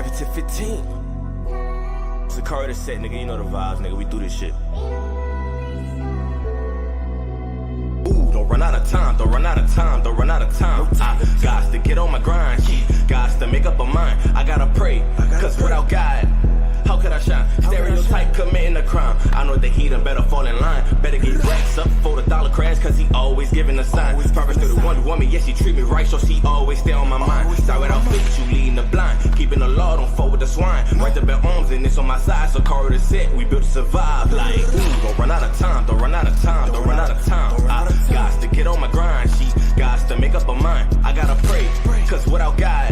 7 to 15. It's a car to set, nigga. You know the vibes, nigga. We do this shit. Ooh, don't run out of time, don't run out of time, don't run out of time. I got to get on my grind, she got to make up her mind. I gotta pray, cause without God, how could I shine? Stereotype committing a crime. I know the heathen better fall in line. Better get racks up for the dollar crash, cause he always giving a sign. Promise to the Wonder Woman, yes, she treat me right, so she always stay on my mind. Start without fit, you leading the blind. Keeping the law, don't fall with the swine. Right the bell arms and it's on my side, so corridor set, we built to survive. Like, ooh, don't run out of time, don't run out of time, don't run out of time. I got to get on my grind, she got to make up her mind. I gotta pray, cause without God,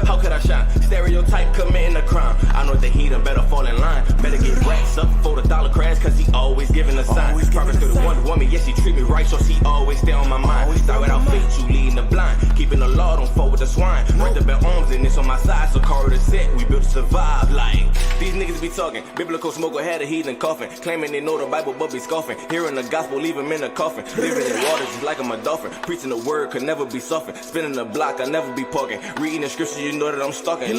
how could I shine? Stereotype committing a crime. I know the heathen better fall in line. Better get racks up for the dollar crash, cause he always giving a sign. Promise to the Wonder Woman, yes, she treat me right, so she always stay on my mind. Start without faith, you leading the blind. Keeping the law, don't fall with the swine. Right the bell arms and it's on my side, so corridor set, we built to survive. Like, these niggas be talking. Biblical smoker had a heathen coffin. Claiming they know the Bible, but be scoffing. Hearing the gospel, leave him in a coffin. Living in water just like I'm a dolphin. Preaching the word could never be softened. Spinning the block, I never be parking. Reading the scripture, you know that I'm stalking.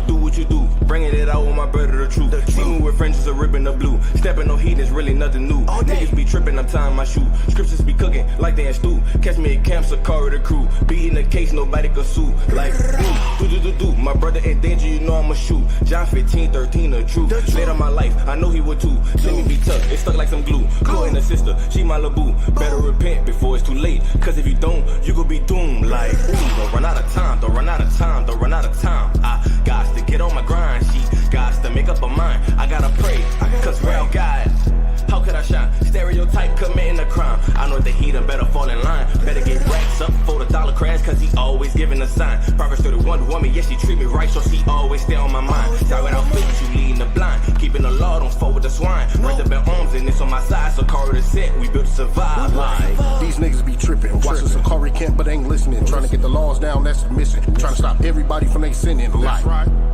Do what you do, bringing it out with my brother the truth. See me with fringes a ribbon of blue. Stepping on heat is really nothing new. Niggas be tripping, I'm tying my shoe. Scriptures be cooking like they in stew. Catch me at camps, a car with the crew. Beating the case, nobody could sue. Like, do. My brother in danger, you know I'ma shoot. John 15:13, the truth. Later my life, I know he would too. See me be tough, it's stuck like some glue. Chloe the sister, she my laboo. Better repent before it's too late. Cause if you don't, you gon' be doomed. Like, ooh, don't run out of time, don't run out of time, don't run out of time. I got to get on my grind, she got to make up her mind. I gotta pray, cause without God, how could I shine? Stereotype committing a crime. I know the heathen better fall in line. Better get racks up for the dollar crash, cause he always giving a sign. Promise to the Wonder Woman, yes, she treat me right, so she always stay on my mind. Start without faith, you leading the blind. Keeping the law, don't fall with the swine. Right the bell arms and it's on my side, so corridor set, we built to survive. Like, these niggas be tripping. Watching Sakari camp, but ain't listening. Trying to get the laws down, that's the mission. Trying to stop everybody from they sinning. Like,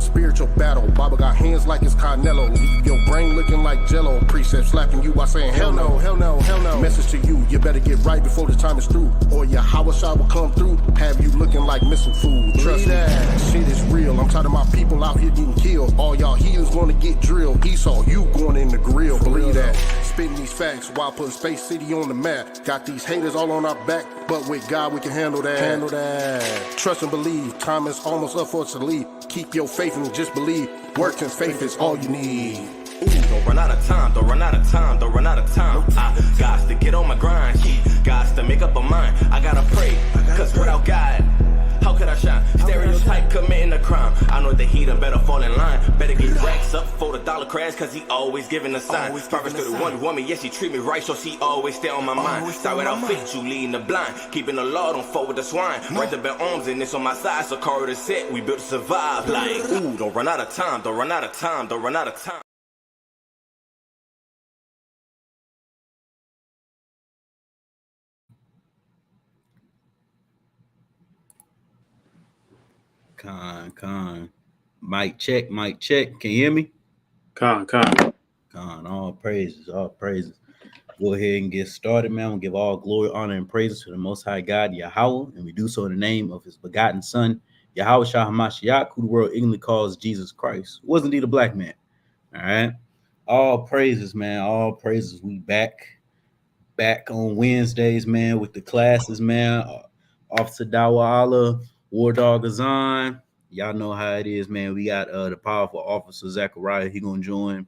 spiritual battle. Baba got hands like it's Canelo. Leave your brain looking like Jello. Precept slapping you while saying hell no, hell no, hell no. Message to you, you better get right before the time is through, or your Hawashai will come through, have you looking like missing food. Trust me, that shit is real. I'm tired of my people out here getting killed. All y'all heathens gonna get drilled. Esau, you going in the grill. Believe that. Spitting these facts while putting Space City on the map. Got these haters all on our back, but with God we can handle that. Handle that. Trust and believe. Time is almost up for us to leave. Keep your faith and just believe. Work and faith is all you need. ooh, don't run out of time, don't run out of time, don't run out of time. I got to get on my grind, she got to make up her mind. I gotta pray, cause without God, how could I shine? Stereotype committing a crime. I know the heathen better fall in line. Better get racks up for the dollar crash, cause he always giving a sign. Promise to the Wonder Woman, yes, she treat me right, so she always stay on my mind. Start without faith, you leading the blind. Keeping the law, don't fall with the swine. Right the bell arms and it's on my side, so corridor set, we built to survive. Like, ooh, don't run out of time, don't run out of time, don't run out of time. Con. Mic check. Can you hear me? Con. All praises. Go ahead and get started, man. We'll give all glory, honor, and praises to the Most High God, Yahweh, and we do so in the name of His begotten Son, Yahweh Shah Hamashiach, who the world ignorantly calls Jesus Christ. Was indeed a black man. All right. All praises, man. All praises. We back on Wednesdays, man, with the classes, man. Officer Dawa Allah, War Dog Azan. Y'all know how it is, man. We got the powerful Officer Zachariah. He gonna join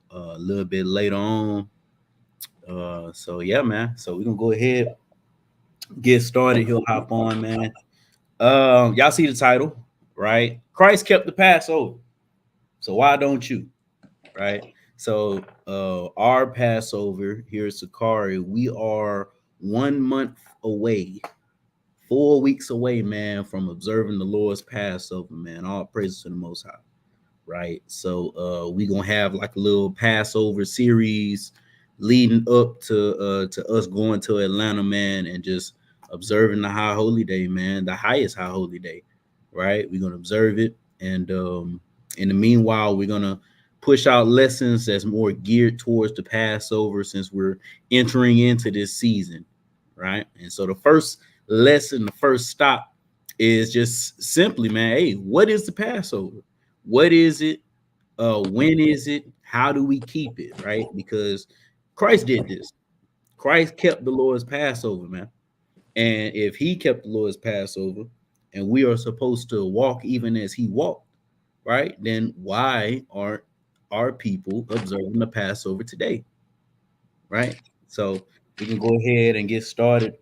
a little bit later on. So yeah, man. So we're gonna go ahead, get started. He'll hop on, man. Y'all see the title, right? Christ kept the Passover. So why don't you? Right? So our Passover here at Sakari, we are 1 month away, 4 weeks away, man, from observing the Lord's Passover, man. All praises to the Most High, right? So we gonna have like a little Passover series leading up to us going to Atlanta, man, and just observing the high holy day, man, the highest high holy day, right? We're gonna observe it, and in the meanwhile, we're gonna push out lessons that's more geared towards the Passover since we're entering into this season, right? And so the first lesson, the first stop is just simply, man, hey, what is the Passover? What is it? When is it? How do we keep it? Right? Because Christ did this. Christ kept the Lord's Passover, man. And if he kept the Lord's Passover and we are supposed to walk even as he walked, right? Then why aren't our people observing the Passover today? Right? So we can go ahead and get started.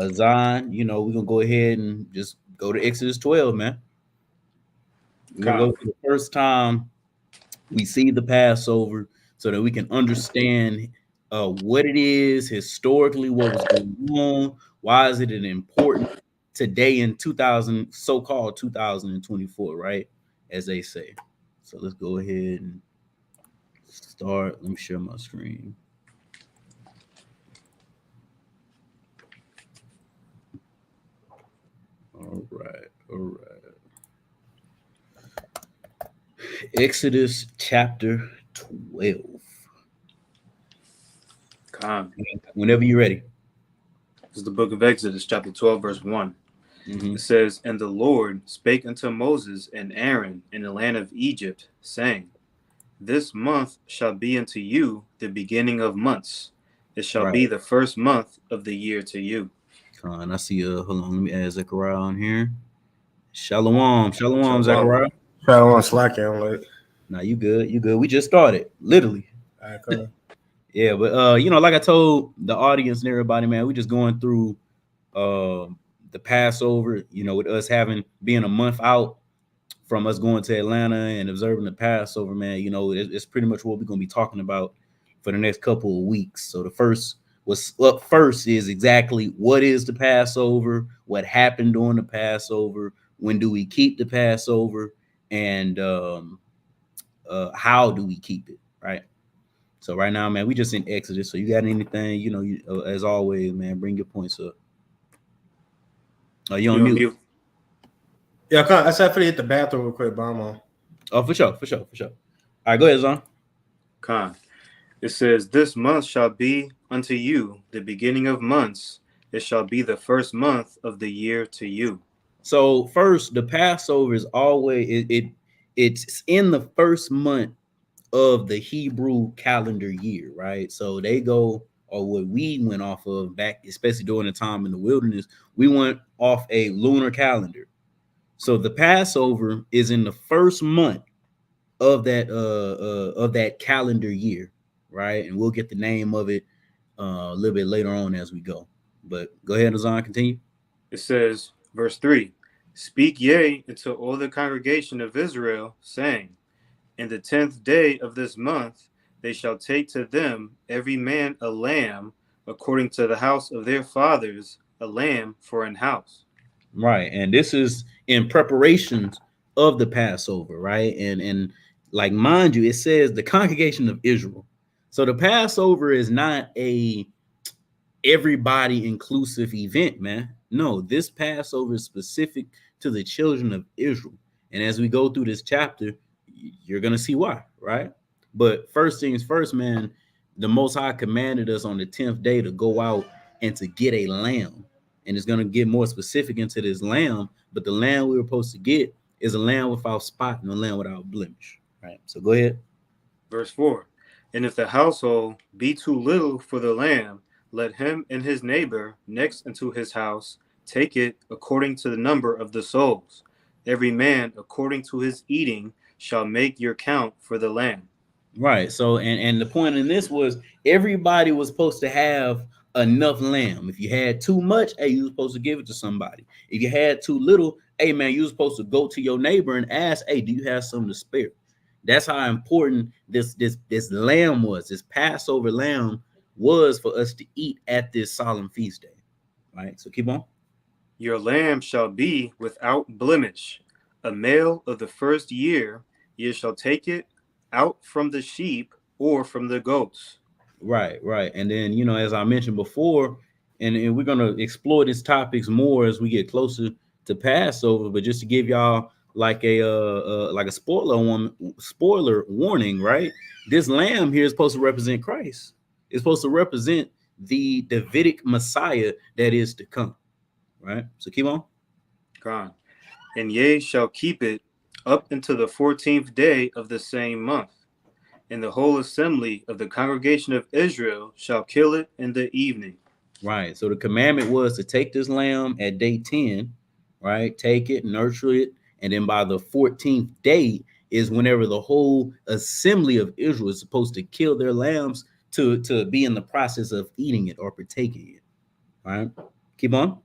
Azan, we're gonna go ahead and just go to Exodus 12, man. We're gonna go Con. to the first time we see the Passover so that we can understand what it is historically, what was going on, why is it an important today in 2000, so-called 2024, right? As they say. So let's go ahead and start. Let me share my screen. All right. Exodus chapter 12. Con. Whenever you're ready. This is the book of Exodus, chapter 12, verse 1. Mm-hmm. It says, And the Lord spake unto Moses and Aaron in the land of Egypt, saying, This month shall be unto you the beginning of months. It shall be the first month of the year to you. I see hold on, let me add Zechariah on here. Shalom, Zechariah. Shalom, slacking. I'm late. Nah, you good. We just started, literally. All right, cool. Yeah, but like I told the audience and everybody, man, we just going through the Passover, with us being a month out from us going to Atlanta and observing the Passover, man. It's pretty much what we're gonna be talking about for the next couple of weeks. So the first is exactly what is the Passover, what happened during the Passover, when do we keep the Passover, and how do we keep it, right? So right now, man, we just in Exodus. So you got anything, as always, man, bring your points up. You on mute? Yeah, I said for to hit the bathroom real quick, but I'm on. Oh, for sure. All right, go ahead, Zon. Con. It says, This month shall be unto you the beginning of months. It shall be the first month of the year to you. So first, the Passover is always it's in the first month of the Hebrew calendar year, right? So they go, or what we went off of back, especially during the time in the wilderness, we went off a lunar calendar. So the Passover is in the first month of that calendar year, right? And we'll get the name of it a little bit later on as we go. But go ahead, Azan, continue. It says, verse 3, Speak ye unto all the congregation of Israel, saying, In the 10th day of this month they shall take to them every man a lamb, according to the house of their fathers, a lamb for an house. Right, and this is in preparations of the Passover, right? And like, mind you, it says the congregation of Israel. So the Passover is not a everybody inclusive event, man. No, this Passover is specific to the children of Israel. And as we go through this chapter, you're gonna see why, right? But first things first, man, the Most High commanded us on the 10th day to go out and to get a lamb. And it's gonna get more specific into this lamb, but the lamb we were supposed to get is a lamb without spot and a lamb without blemish. Right. So go ahead. Verse 4, And if the household be too little for the lamb, let him and his neighbor next unto his house take it according to the number of the souls. Every man according to his eating shall make your count for the lamb. Right. So and the point in this was everybody was supposed to have enough lamb. If you had too much, hey, you were supposed to give it to somebody. If you had too little, hey man, you were supposed to go to your neighbor and ask, hey, do you have something to spare? That's how important this lamb was. This Passover lamb was for us to eat at this solemn feast day. Right. So keep on. Your lamb shall be without blemish, a male of the first year. Ye shall take it out from the sheep or from the goats. Right. And then, as I mentioned before, and we're going to explore these topics more as we get closer to Passover, but just to give y'all like a spoiler warning, right? This lamb here is supposed to represent Christ. It's supposed to represent the Davidic Messiah that is to come, right? So keep on. Gone. And ye shall keep it up until the 14th day of the same month. And the whole assembly of the congregation of Israel shall kill it in the evening. Right. So the commandment was to take this lamb at day 10, right? Take it, nurture it, and then by the 14th day is whenever the whole assembly of Israel is supposed to kill their lambs to be in the process of eating it or partaking it. Right. Keep on.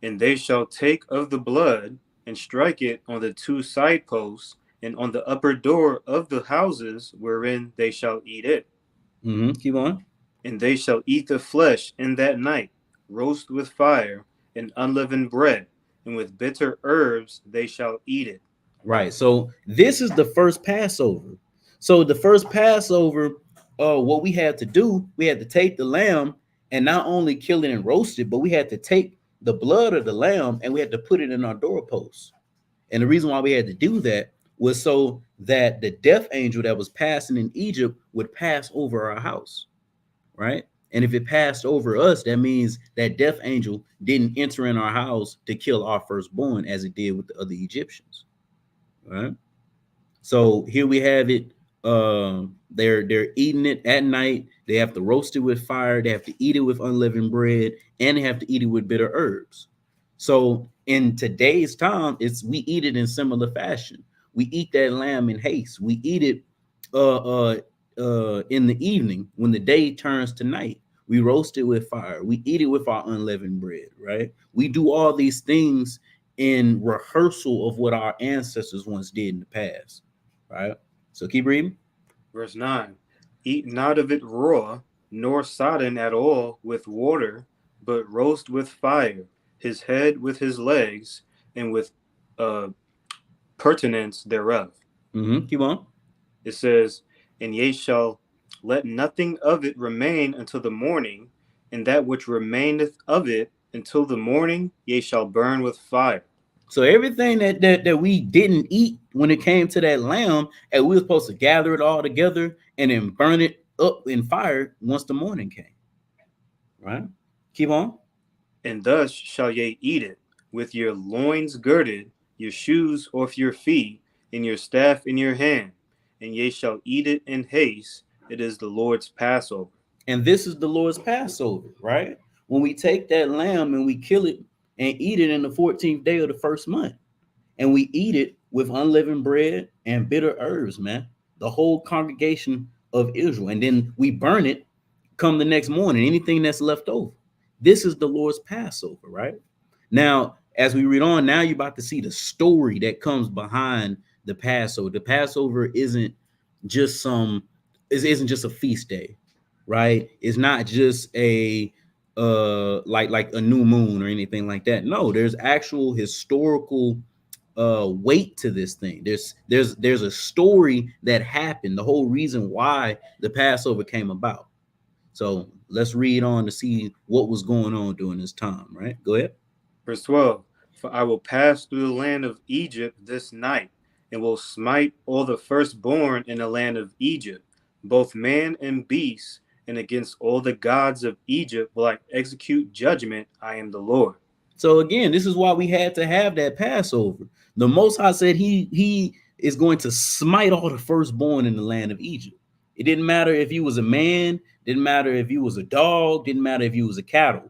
And they shall take of the blood and strike it on the two side posts and on the upper door of the houses wherein they shall eat it. Keep on. And they shall eat the flesh in that night, roast with fire and unleavened bread, and with bitter herbs they shall eat it. Right. So this is the first Passover. So the first Passover, what we had to do, we had to take the lamb and not only kill it and roast it, but we had to take the blood of the lamb and we had to put it in our doorposts. And the reason why we had to do that was so that the death angel that was passing in Egypt would pass over our house, right? And if it passed over us, that means that death angel didn't enter in our house to kill our firstborn as it did with the other Egyptians, right? So here we have it. They're eating it at night. They have to roast it with fire. They have to eat it with unleavened bread, and they have to eat it with bitter herbs. So in today's time, we eat it in similar fashion. We eat that lamb in haste. We eat it in the evening when the day turns to night. We roast it with fire. We eat it with our unleavened bread, right? We do all these things in rehearsal of what our ancestors once did in the past, right? So keep reading. Verse 9. Eat not of it raw, nor sodden at all with water, but roast with fire, his head with his legs, and with pertinence thereof. Keep on. It says, and ye shall let nothing of it remain until the morning, and that which remaineth of it until the morning ye shall burn with fire. So everything that we didn't eat when it came to that lamb, and we were supposed to gather it all together and then burn it up in fire once the morning came. Right? Keep on. And thus shall ye eat it, with your loins girded, your shoes off your feet, and your staff in your hand. And ye shall eat it in haste. It is the Lord's Passover. And this is the Lord's Passover, right? When we take that lamb and we kill it and eat it in the 14th day of the first month. And we eat it with unleavened bread and bitter herbs, man. The whole congregation of Israel. And then we burn it come the next morning, anything that's left over. This is the Lord's Passover, right? Now, as we read on, now you're about to see the story that comes behind the Passover. The Passover isn't just a feast day, right? It's not just a like a new moon or anything like that. No, there's actual historical weight to this thing. There's a story that happened, the whole reason why the Passover came about. So let's read on to see what was going on during this time, right? Go ahead. Verse 12. For I will pass through the land of Egypt this night, and will smite all the firstborn in the land of Egypt, both man and beast, and against all the gods of Egypt will I execute judgment. I am the Lord. So again, this is why we had to have that Passover. The Most High said he is going to smite all the firstborn in the land of Egypt. It didn't matter if you was a man, didn't matter if you was a dog, didn't matter if you was a cattle.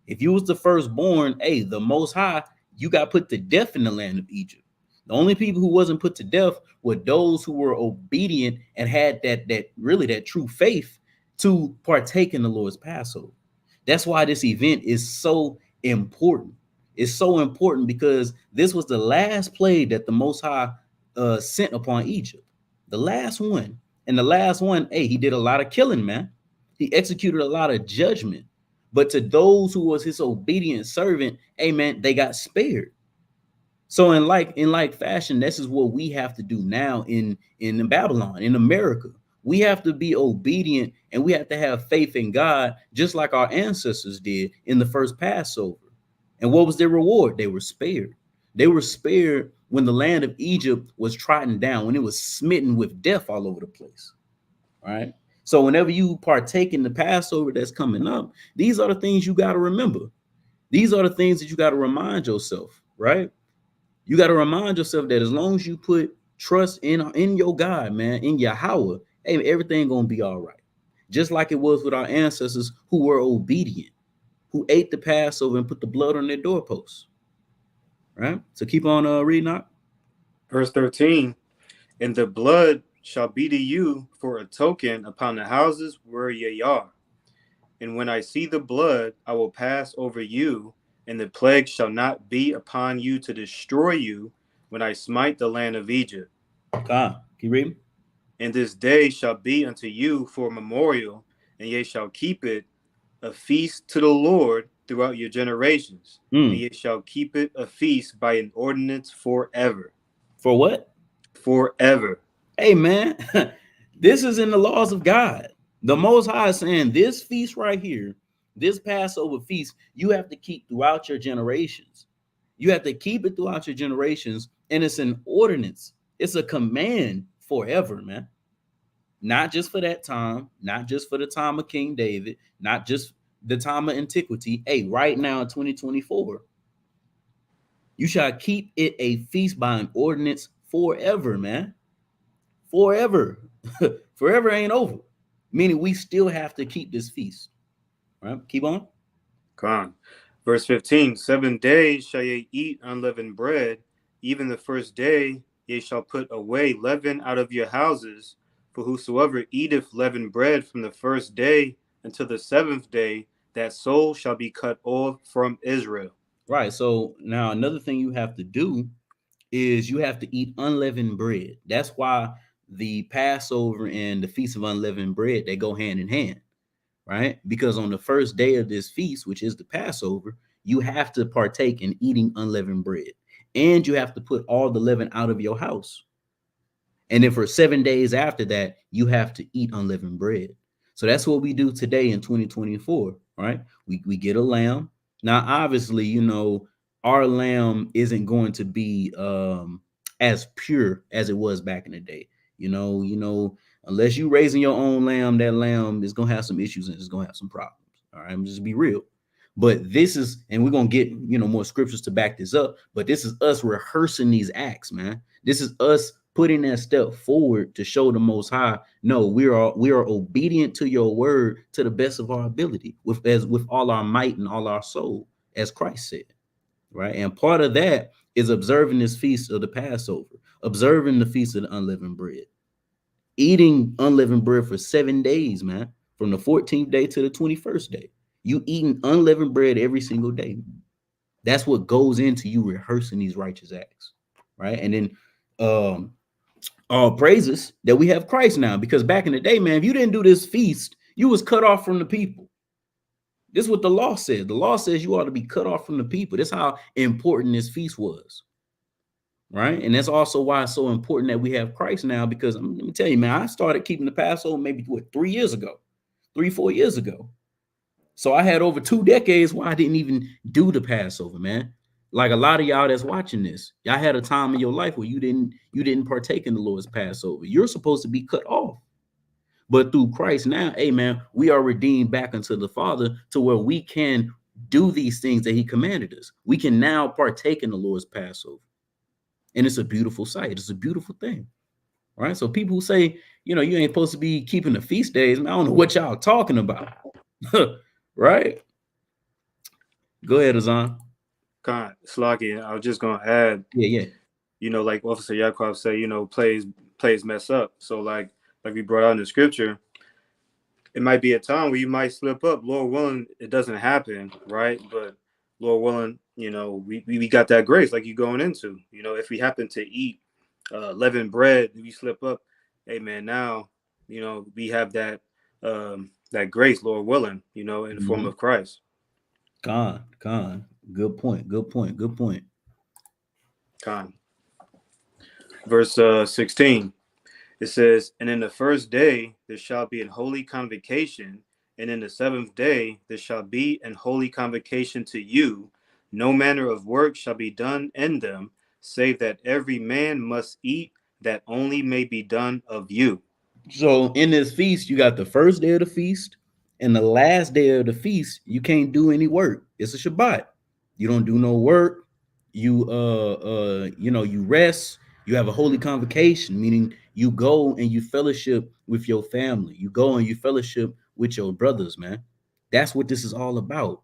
If you was the firstborn, hey, the Most High, you got put to death in the land of Egypt. The only people who wasn't put to death were those who were obedient and had that true faith to partake in the Lord's Passover. That's why this event is so important. It's so important because this was the last plague that the Most High sent upon Egypt. The last one. And the last one, hey, he did a lot of killing, man. He executed a lot of judgment. But to those who was his obedient servant, hey, man, they got spared. So in like fashion, this is what we have to do now in Babylon, in America. We have to be obedient and we have to have faith in God, just like our ancestors did in the first Passover. And what was their reward? They were spared. They were spared when the land of Egypt was trodden down, when it was smitten with death all over the place. Right? So whenever you partake in the Passover that's coming up, these are the things you got to remember. These are the things that you got to remind yourself, right? You got to remind yourself that as long as you put trust in your God, man, in Yahweh, hey, everything gonna be all right. Just like it was with our ancestors who were obedient, who ate the Passover and put the blood on their doorposts. Right? So keep on reading out. Verse 13, and the blood shall be to you for a token upon the houses where ye are. And when I see the blood, I will pass over you, and the plague shall not be upon you to destroy you when I smite the land of Egypt. Keep reading. And this day shall be unto you for a memorial, and ye shall keep it a feast to the Lord throughout your generations. And ye shall keep it a feast by an ordinance forever. For what? Forever. Hey, man, this is in the laws of God. The Most High is saying this feast right here, this Passover feast, you have to keep throughout your generations. You have to keep it throughout your generations, and it's an ordinance. It's a command forever, man. Not just for that time, not just for the time of King David, not just the time of antiquity. Hey, right now in 2024, you shall keep it a feast by an ordinance forever, man. Forever. Forever ain't over. Meaning we still have to keep this feast. Right? Keep on. Come on. Verse 15, 7 days shall ye eat unleavened bread. Even the first day ye shall put away leaven out of your houses. For whosoever eateth leavened bread from the first day until the 7th day, that soul shall be cut off from Israel. Right. So now another thing you have to do is you have to eat unleavened bread. That's why the Passover and the Feast of Unleavened Bread, they go hand in hand, right? Because on the first day of this feast, which is the Passover, you have to partake in eating unleavened bread. And you have to put all the leaven out of your house. And then for 7 days after that, you have to eat unleavened bread. So that's what we do today in 2024, right? We get a lamb. Now, obviously, you know, our lamb isn't going to be as pure as it was back in the day. You know, unless you raising your own lamb, that lamb is gonna have some issues and it's gonna have some problems. All right, I'm just be real. But this is, and we're gonna get more scriptures to back this up. But this is us rehearsing these acts, man. This is us putting that step forward to show the Most High, no, we are obedient to your word to the best of our ability, with all our might and all our soul, as Christ said, right? And part of that is observing this feast of the Passover, observing the feast of the unleavened bread, eating unleavened bread for 7 days, man, from the 14th day to the 21st day. You eating unleavened bread every single day. That's what goes into you rehearsing these righteous acts, right? And then all praises that we have Christ now, because back in the day, man, if you didn't do this feast, you was cut off from the people. This is what the law says. The law says you ought to be cut off from the people. That's how important this feast was, right? And that's also why it's so important that we have Christ now, because let me tell you, man, I started keeping the Passover maybe 3 years ago, 4 years ago. So I had over 2 decades where I didn't even do the Passover, man. Like a lot of y'all that's watching this, y'all had a time in your life where you didn't partake in the Lord's Passover. You're supposed to be cut off. But through Christ now, hey man, we are redeemed back unto the Father to where we can do these things that he commanded us. We can now partake in the Lord's Passover. And it's a beautiful sight. It's a beautiful thing. Right? So people who say, you ain't supposed to be keeping the feast days, man, I don't know what y'all talking about. Right? Go ahead, Azan. Slaki, I was just gonna add, Yeah. Like Officer Yakov say, plays mess up. So like we brought out in the scripture, it might be a time where you might slip up. Lord willing, it doesn't happen, right? But Lord willing, we got that grace like you going into. If we happen to eat leavened bread, we slip up, hey man, now we have that that grace, Lord willing, in the form of Christ. Con. Good point. Con. Verse 16, it says, and in the first day there shall be an holy convocation, and in the 7th day there shall be an holy convocation to you. No manner of work shall be done in them, save that every man must eat, that only may be done of you. So in this feast, you got the first day of the feast and the last day of the feast. You can't do any work. It's a Shabbat. You don't do no work. You you rest. You have a holy convocation, meaning you go and you fellowship with your family. You go and you fellowship with your brothers, man. That's what this is all about.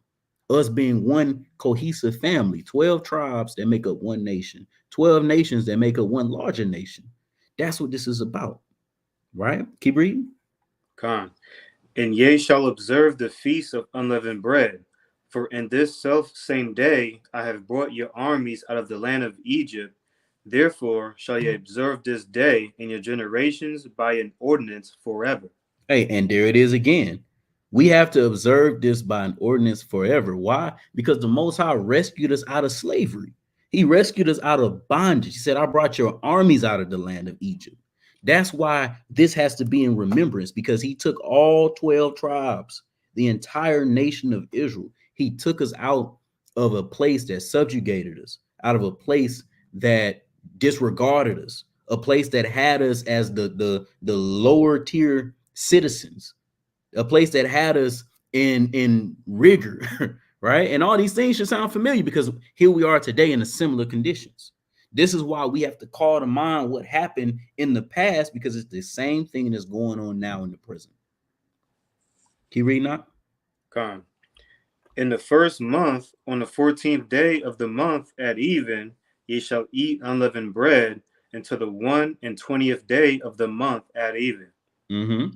Us being one cohesive family, 12 tribes that make up one nation, 12 nations that make up one larger nation. That's what this is about, right? Keep reading. Con. And ye shall observe the feast of unleavened bread. For in this self same day I have brought your armies out of the land of Egypt. Therefore shall ye observe this day in your generations by an ordinance forever. Hey, and there it is again. We have to observe this by an ordinance forever. Why? Because the Most High rescued us out of slavery. He rescued us out of bondage. He said, I brought your armies out of the land of Egypt. That's why this has to be in remembrance, because he took all 12 tribes, the entire nation of Israel. He took us out of a place that subjugated us, out of a place that disregarded us, a place that had us as the lower tier citizens, a place that had us in rigor, right? And all these things should sound familiar because here we are today in a similar conditions. This is why we have to call to mind what happened in the past, because it's the same thing that's going on now in the present. Keep reading that. Con. In the first month, on the 14th day of the month at even, ye shall eat unleavened bread until the 21st day of the month at even. Mm-hmm.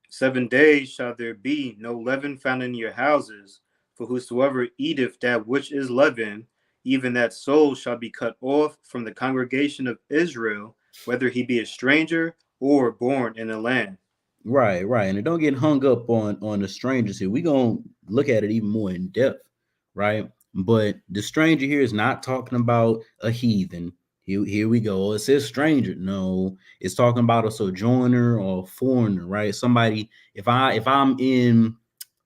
7 days shall there be no leaven found in your houses, for whosoever eateth that which is leavened, even that soul shall be cut off from the congregation of Israel, whether he be a stranger or born in the land. Right. And don't get hung up on the strangers here. We're gonna look at it even more in depth, right? But the stranger here is not talking about a heathen. Here we go. It says stranger. No, it's talking about a sojourner or a foreigner, right? Somebody. If I'm in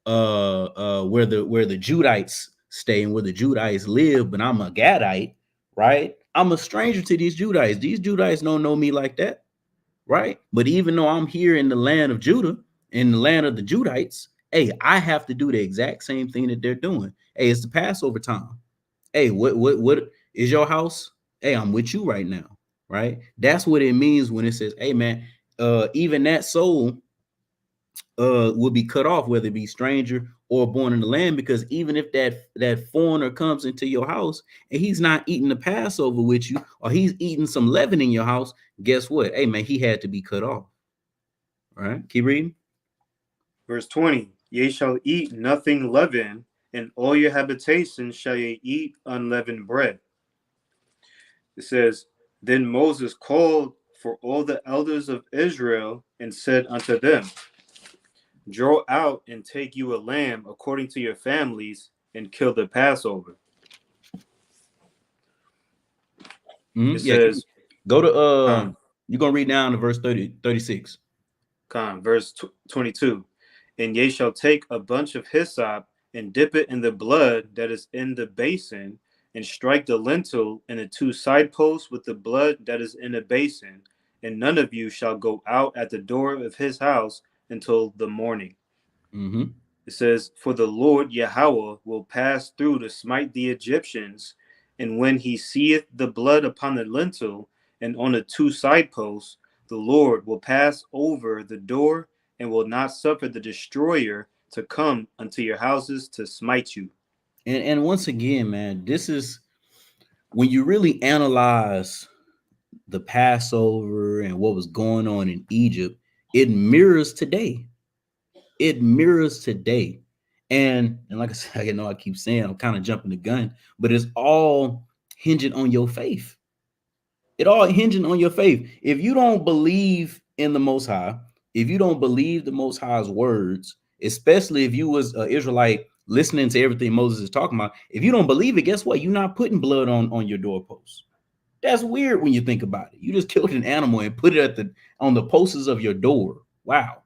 where the Judites stay and where the Judites live, but I'm a Gadite, right? I'm a stranger to these Judites. These Judites don't know me like that, right? But even though I'm here in the land of Judah, in the land of the Judites, hey, I have to do the exact same thing that they're doing. Hey, it's the Passover time. Hey, what is your house? Hey, I'm with you right now, right? That's what it means when it says, hey man, even that soul will be cut off, whether it be stranger or born in the land, because even if that foreigner comes into your house and he's not eating the Passover with you, or he's eating some leaven in your house, guess what? Hey man, he had to be cut off. All right, keep reading. Verse 20, ye shall eat nothing leavened, in all your habitations shall ye eat unleavened bread. It says, then Moses called for all the elders of Israel and said unto them, draw out and take you a lamb according to your families and kill the Passover. It says, go to you're gonna read down to verse 36. Verse 22. And ye shall take a bunch of hyssop and dip it in the blood that is in the basin, and strike the lintel and the two side posts with the blood that is in the basin, and none of you shall go out at the door of his house until the morning. Mm-hmm. It says, for the Lord Yahweh will pass through to smite the Egyptians, and when he seeth the blood upon the lintel and on the two side posts, the Lord will pass over the door and will not suffer the destroyer to come unto your houses to smite you. And once again, man, this is when you really analyze the Passover and what was going on in Egypt, it mirrors today. It mirrors today. And like I said, I know I keep saying I'm kind of jumping the gun, but it's all hinging on your faith. It all hinging on your faith. If you don't believe in the Most High, if you don't believe the Most High's words, especially if you was an Israelite listening to everything Moses is talking about, if you don't believe it, guess what? You're not putting blood on your doorposts. That's weird when you think about it. You just killed an animal and put it on the posts of your door. Wow.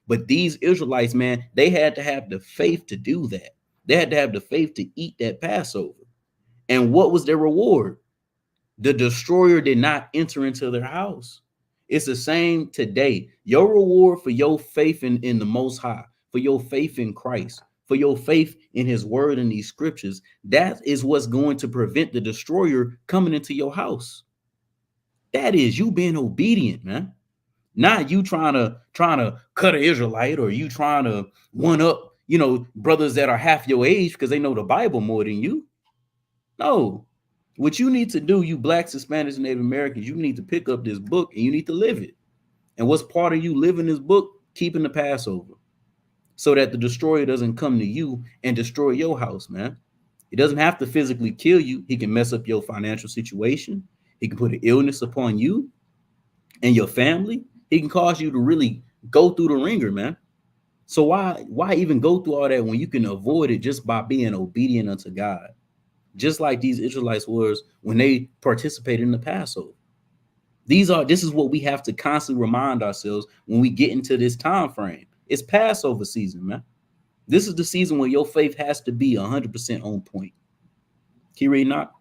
But these Israelites, man, they had to have the faith to do that. They had to have the faith to eat that Passover. And what was their reward? The destroyer did not enter into their house. It's the same today. Your reward for your faith in the Most High, for your faith in Christ, for your faith in his word and these scriptures, that is what's going to prevent the destroyer coming into your house. That is you being obedient, man. Not you trying to cut an Israelite, or you trying to one up, brothers that are half your age because they know the Bible more than you. No. What you need to do, you blacks, Hispanics, and Native Americans, you need to pick up this book and you need to live it. And what's part of you living this book? Keeping the Passover, so that the destroyer doesn't come to you and destroy your house, man. He doesn't have to physically kill you. He can mess up your financial situation. He can put an illness upon you and your family. He can cause you to really go through the ringer, man. So why even go through all that when you can avoid it just by being obedient unto God? Just like these Israelites was when they participated in the Passover. This is what we have to constantly remind ourselves when we get into this time frame. It's Passover season, man. This is the season where your faith has to be 100% on point. Can you read not?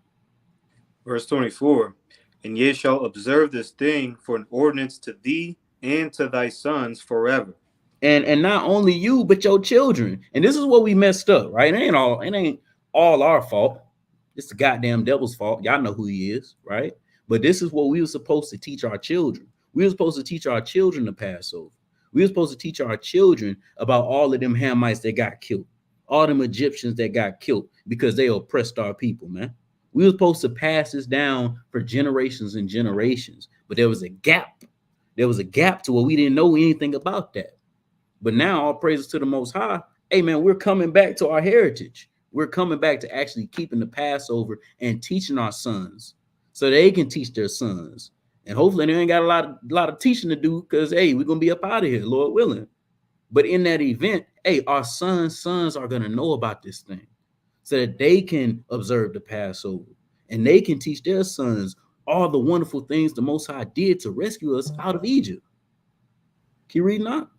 Verse 24, and ye shall observe this thing for an ordinance to thee and to thy sons forever. And not only you, but your children. And this is what we messed up, right? It ain't all our fault. It's the goddamn devil's fault. Y'all know who he is, right? But this is what we were supposed to teach our children. We were supposed to teach our children the Passover. We were supposed to teach our children about all of them Hamites that got killed, all them Egyptians that got killed because they oppressed our people, man. We were supposed to pass this down for generations and generations, but there was a gap. There was a gap to where we didn't know anything about that. But now, all praises to the Most High. Hey, man, we're coming back to our heritage. We're coming back to actually keeping the Passover and teaching our sons so they can teach their sons. And hopefully they ain't got a lot of teaching to do because, hey, we're going to be up out of here, Lord willing. But in that event, hey, our sons are going to know about this thing so that they can observe the Passover and they can teach their sons all the wonderful things the Most High did to rescue us out of Egypt. Can you read now?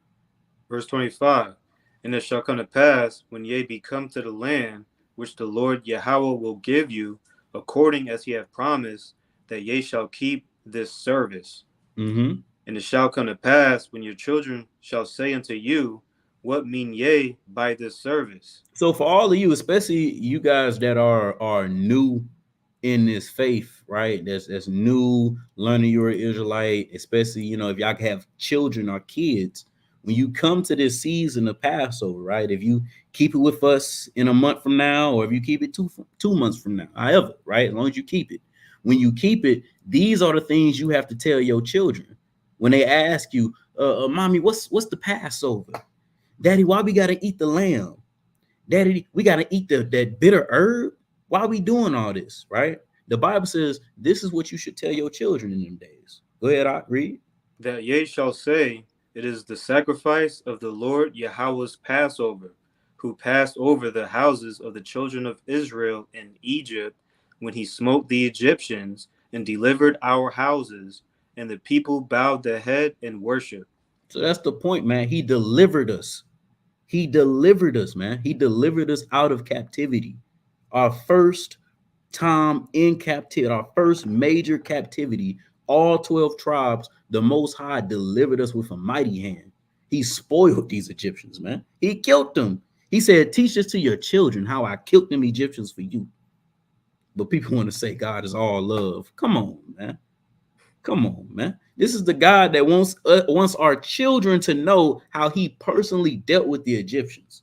Verse 25, and it shall come to pass, when ye be come to the land which the Lord Yahweh will give you, according as he hath promised, that ye shall keep this service. Mm-hmm. And it shall come to pass, when your children shall say unto you, what mean ye by this service? So for all of you, especially you guys that are new in this faith, right? That's new, learning you're an Israelite, especially, if y'all have children or kids, when you come to this season of Passover, right? If you keep it with us in a month from now, or if you keep it two months from now, however, right? As long as you keep it. When you keep it, these are the things you have to tell your children. When they ask you, mommy, what's the Passover? Daddy, why we got to eat the lamb? Daddy, we got to eat that bitter herb? Why are we doing all this, right? The Bible says this is what you should tell your children in them days. Go ahead, I read. That ye shall say, it is the sacrifice of the Lord Yahweh's Passover, who passed over the houses of the children of Israel in Egypt, when he smote the Egyptians and delivered our houses, and the people bowed their head and worshiped. So that's the point, man. He delivered us. He delivered us, man. He delivered us out of captivity. Our first time in captivity, our first major captivity, all 12 tribes, the Most High delivered us with a mighty hand. He spoiled these Egyptians, man. He killed them. He said, teach this to your children how I killed them Egyptians for you. But people want to say God is all love. Come on, man. Come on, man. This is the God that wants our children to know how he personally dealt with the Egyptians.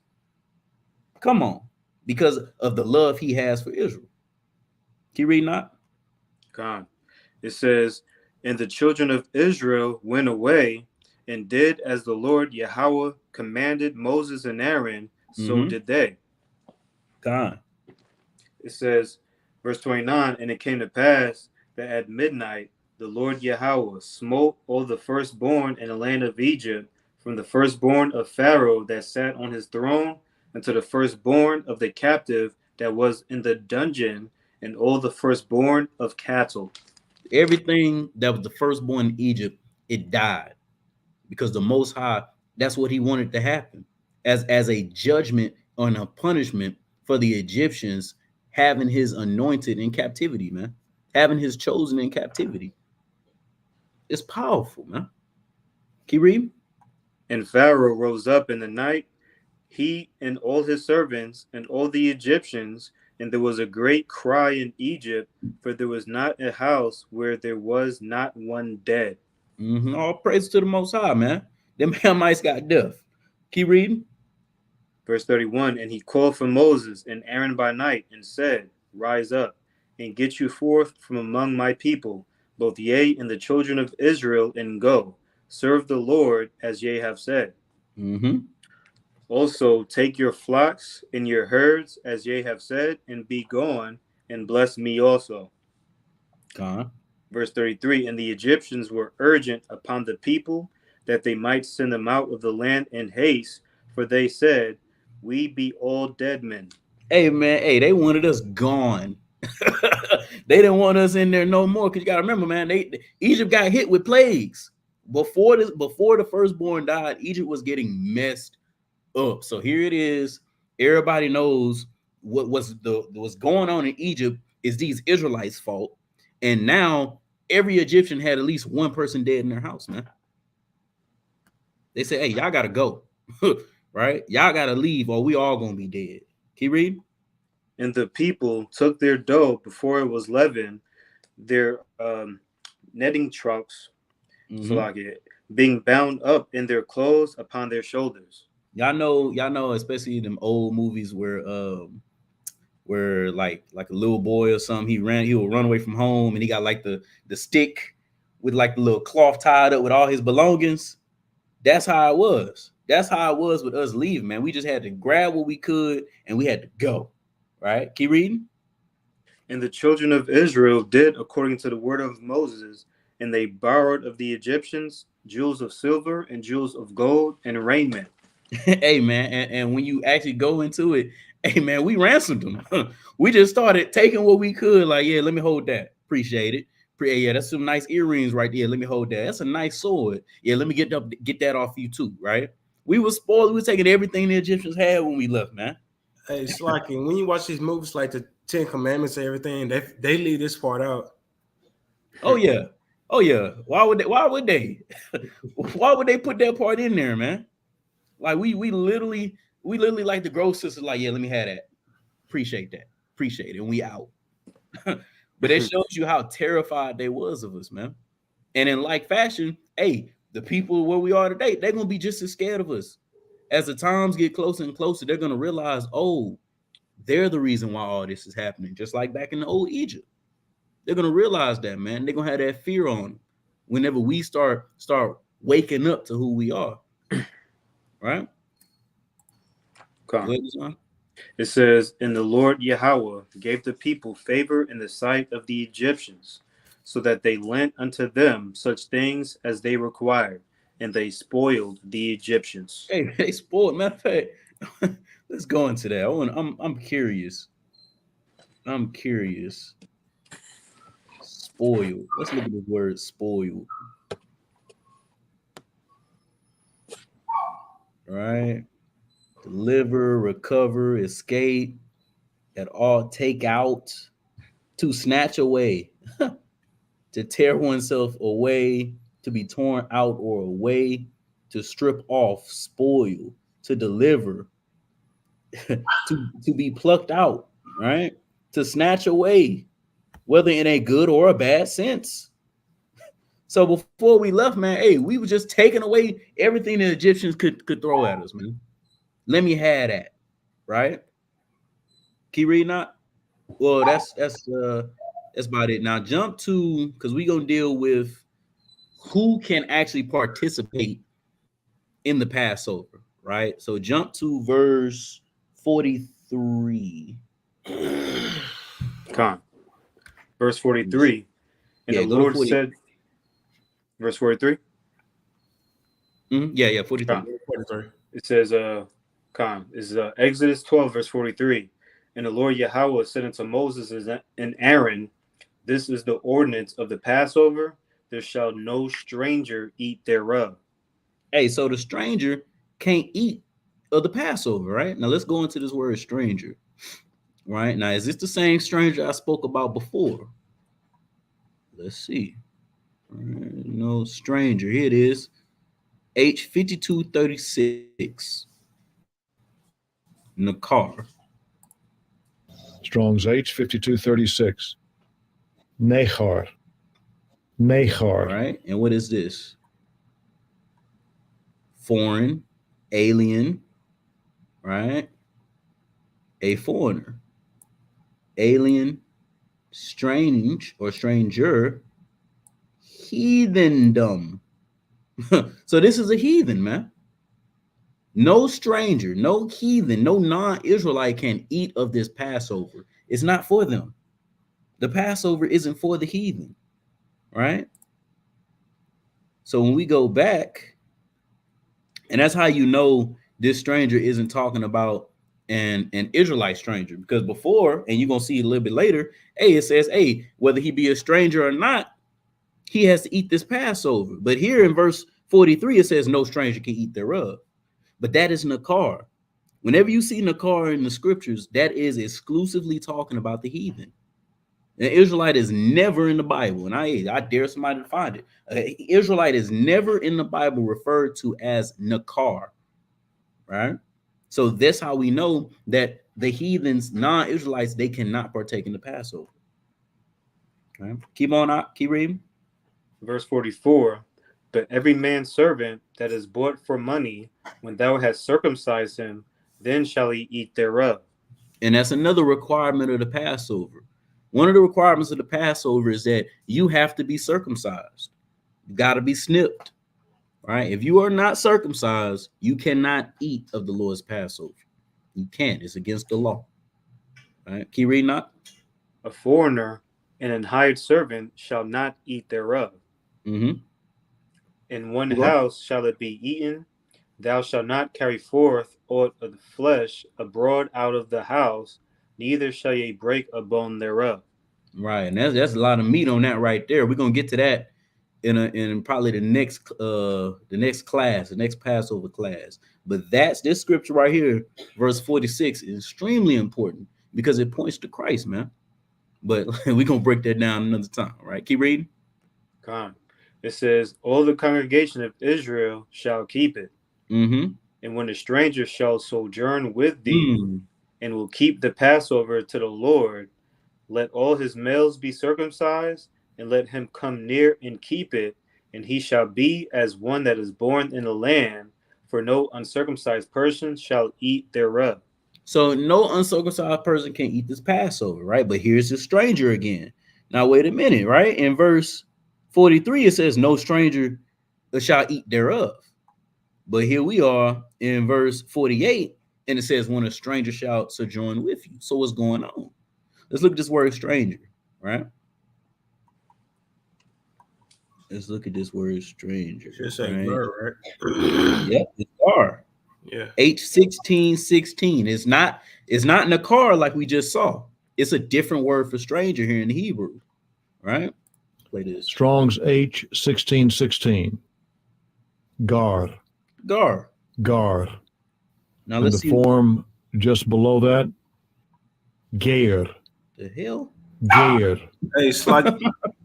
Come on. Because of the love he has for Israel. Can you read not? God. It says, and the children of Israel went away and did as the Lord Yahweh commanded Moses and Aaron, so did they. God. It says, verse 29, and it came to pass that at midnight the Lord Yahweh smote all the firstborn in the land of Egypt, from the firstborn of Pharaoh that sat on his throne, unto the firstborn of the captive that was in the dungeon, and all the firstborn of cattle. Everything that was the firstborn in Egypt, it died. Because the Most High, that's what he wanted to happen. As a judgment on a punishment for the Egyptians having his anointed in captivity, man. Having his chosen in captivity. It's powerful, man. Can you read? And Pharaoh rose up in the night he and all his servants and all the Egyptians, and there was a great cry in Egypt, for there was not a house where there was not one dead. All praise to the Most High, man. Them Hamites got death. Keep reading. Verse 31, and he called for Moses and Aaron by night and said, rise up and get you forth from among my people, both ye and the children of Israel, and go. Serve the Lord as ye have said. Also take your flocks and your herds as ye have said, and be gone, and bless me also. Verse 33, and the Egyptians were urgent upon the people that they might send them out of the land in haste, for they said, we be all dead men. Hey, man, hey, they wanted us gone. They didn't want us in there no more. Because you got to remember, man, Egypt got hit with plagues. Before the firstborn died, Egypt was getting messed up. So here it is. Everybody knows what's going on in Egypt is these Israelites' fault. And now every Egyptian had at least one person dead in their house, man. They say, hey, y'all got to go. Right? Y'all got to leave or we all going to be dead. Keep reading. And the people took their dough before it was leavened, their netting trucks, being bound up in their clothes upon their shoulders. Y'all know, especially them old movies where like a little boy or something, he would run away from home and he got like the stick with like the little cloth tied up with all his belongings. That's how it was. That's how it was with us leaving, man. We just had to grab what we could and we had to go. Right? Keep reading. And the children of Israel did according to the word of Moses, and they borrowed of the Egyptians jewels of silver and jewels of gold and raiment. Hey, man, and when you actually go into it, hey, man, we ransomed them. We just started taking what we could. Like, yeah, let me hold that. Appreciate it. Yeah, that's some nice earrings right there. Let me hold that. That's a nice sword. Yeah, let me get that off you too, right? We were spoiled. We were taking everything the Egyptians had when we left, man. Hey, Slocky, when you watch these movies like the 10 Commandments and everything, they leave this part out. Oh yeah. Why would they? Why would they put that part in there, man? Like we literally like the Grove sisters, like, yeah, let me have that. Appreciate that. Appreciate it. And we out. But it shows you how terrified they was of us, man. And in like fashion, hey, the people where we are today, they're gonna be just as scared of us. As the times get closer and closer, they're gonna realize, oh, they're the reason why all this is happening. Just like back in the old Egypt. They're gonna realize that, man. They're gonna have that fear on them whenever we start waking up to who we are. Right? It says, and the Lord Yahweh gave the people favor in the sight of the Egyptians, so that they lent unto them such things as they required, and they spoiled the Egyptians. Hey, they spoiled. Matter of fact, let's go into that. I'm curious. I'm curious. Spoiled. Let's look at the word spoiled. Right? Deliver, recover, escape, at all, take out, to snatch away, to tear oneself away, to be torn out or away, to strip off, spoil, to deliver, to be plucked out, right? To snatch away, whether in a good or a bad sense. So before we left, man, hey, we were just taking away everything the Egyptians could throw at us, man. Let me have that, right? Keep reading that. Well, that's about it. Now jump to, because we're gonna deal with who can actually participate in the Passover, right? So jump to verse 43. Come. Verse 43. And the Lord said, verse 43. Yeah, 43. It says, Exodus 12, verse 43. And the Lord Yahweh said unto Moses and Aaron, this is the ordinance of the Passover. There shall no stranger eat thereof. Hey, so the stranger can't eat of the Passover, right? Now let's go into this word stranger. Right? Now, is this the same stranger I spoke about before? Let's see. No stranger. Here it is. H5236. Nakar. Strong's H 5236. Nechar. Nechar. Right? And what is this? Foreign, alien, right? A foreigner, alien, strange or stranger, heathendom. So this is a heathen, man. No stranger, no heathen, no non-Israelite can eat of this Passover. It's not for them. The Passover isn't for the heathen, right? So when we go back, and that's how you know this stranger isn't talking about an Israelite stranger, because before, and you're gonna see a little bit later, it says, whether he be a stranger or not, he has to eat this Passover. But here in verse 43, it says no stranger can eat thereof. But that is Nakar. Whenever you see Nakar in the scriptures, that is exclusively talking about the heathen. An Israelite is never in the Bible, and I dare somebody to find it. An Israelite is never in the Bible referred to as Nakar, right? So that's how we know that the heathens, non-Israelites, they cannot partake in the Passover. Right? Keep on out, keep reading. Verse 44, but every man's servant that is bought for money, when thou hast circumcised him, then shall he eat thereof. And that's another requirement of the Passover. One of the requirements of the Passover is that you have to be circumcised. You got to be snipped, right? If you are not circumcised, you cannot eat of the Lord's Passover. You can't. It's against the law. Right? Keep reading that. A foreigner and an hired servant shall not eat thereof. Mm-hmm. In one house shall it be eaten. Thou shalt not carry forth aught of the flesh abroad out of the house, neither shall ye break a bone thereof. Right, and that's a lot of meat on that right there. We're gonna get to that in probably the next class, the next Passover class. But that's this scripture right here, verse 46, is extremely important because it points to Christ, man. But we're gonna break that down another time. Right, keep reading. Come. It says, all the congregation of Israel shall keep it. Mm-hmm. And when a stranger shall sojourn with thee, and will keep the Passover to the Lord, let all his males be circumcised, and let him come near and keep it, and he shall be as one that is born in the land, for no uncircumcised person shall eat thereof. So no uncircumcised person can eat this Passover, right? But here's the stranger again. Now wait a minute, right? In verse 43, it says, no stranger shall eat thereof. But here we are in verse 48, and it says, when a stranger shall sojourn with you. So what's going on? Let's look at this word stranger, right? Let's look at this word stranger. Just say right? Yep, it's R. Yeah. H1616. It's not Nakar like we just saw. It's a different word for stranger here in the Hebrew, right? Play this. Strong's H1616. Gar. Gar. Gar. Now and let's the see form just below that, Gair. the hell. Gair. Hey, it's like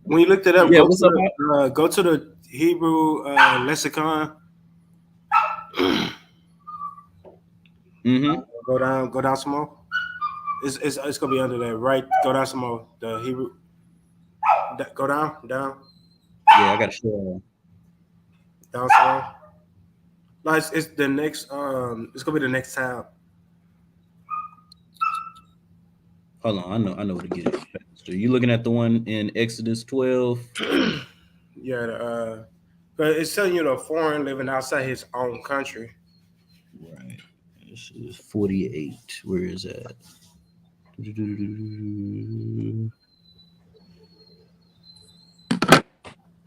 when you looked it up, Yeah, go to the Hebrew lexicon. Mm-hmm. Go down some more. It's gonna be under there, right? Go down some more. The Hebrew. Go down. Yeah, I gotta show. Down some more. No, it's the next. It's gonna be the next tab. Hold on, I know where to get it faster. You looking at the one in Exodus 12? Yeah, but it's telling you the foreign living outside his own country. Right. This is 48. Where is that?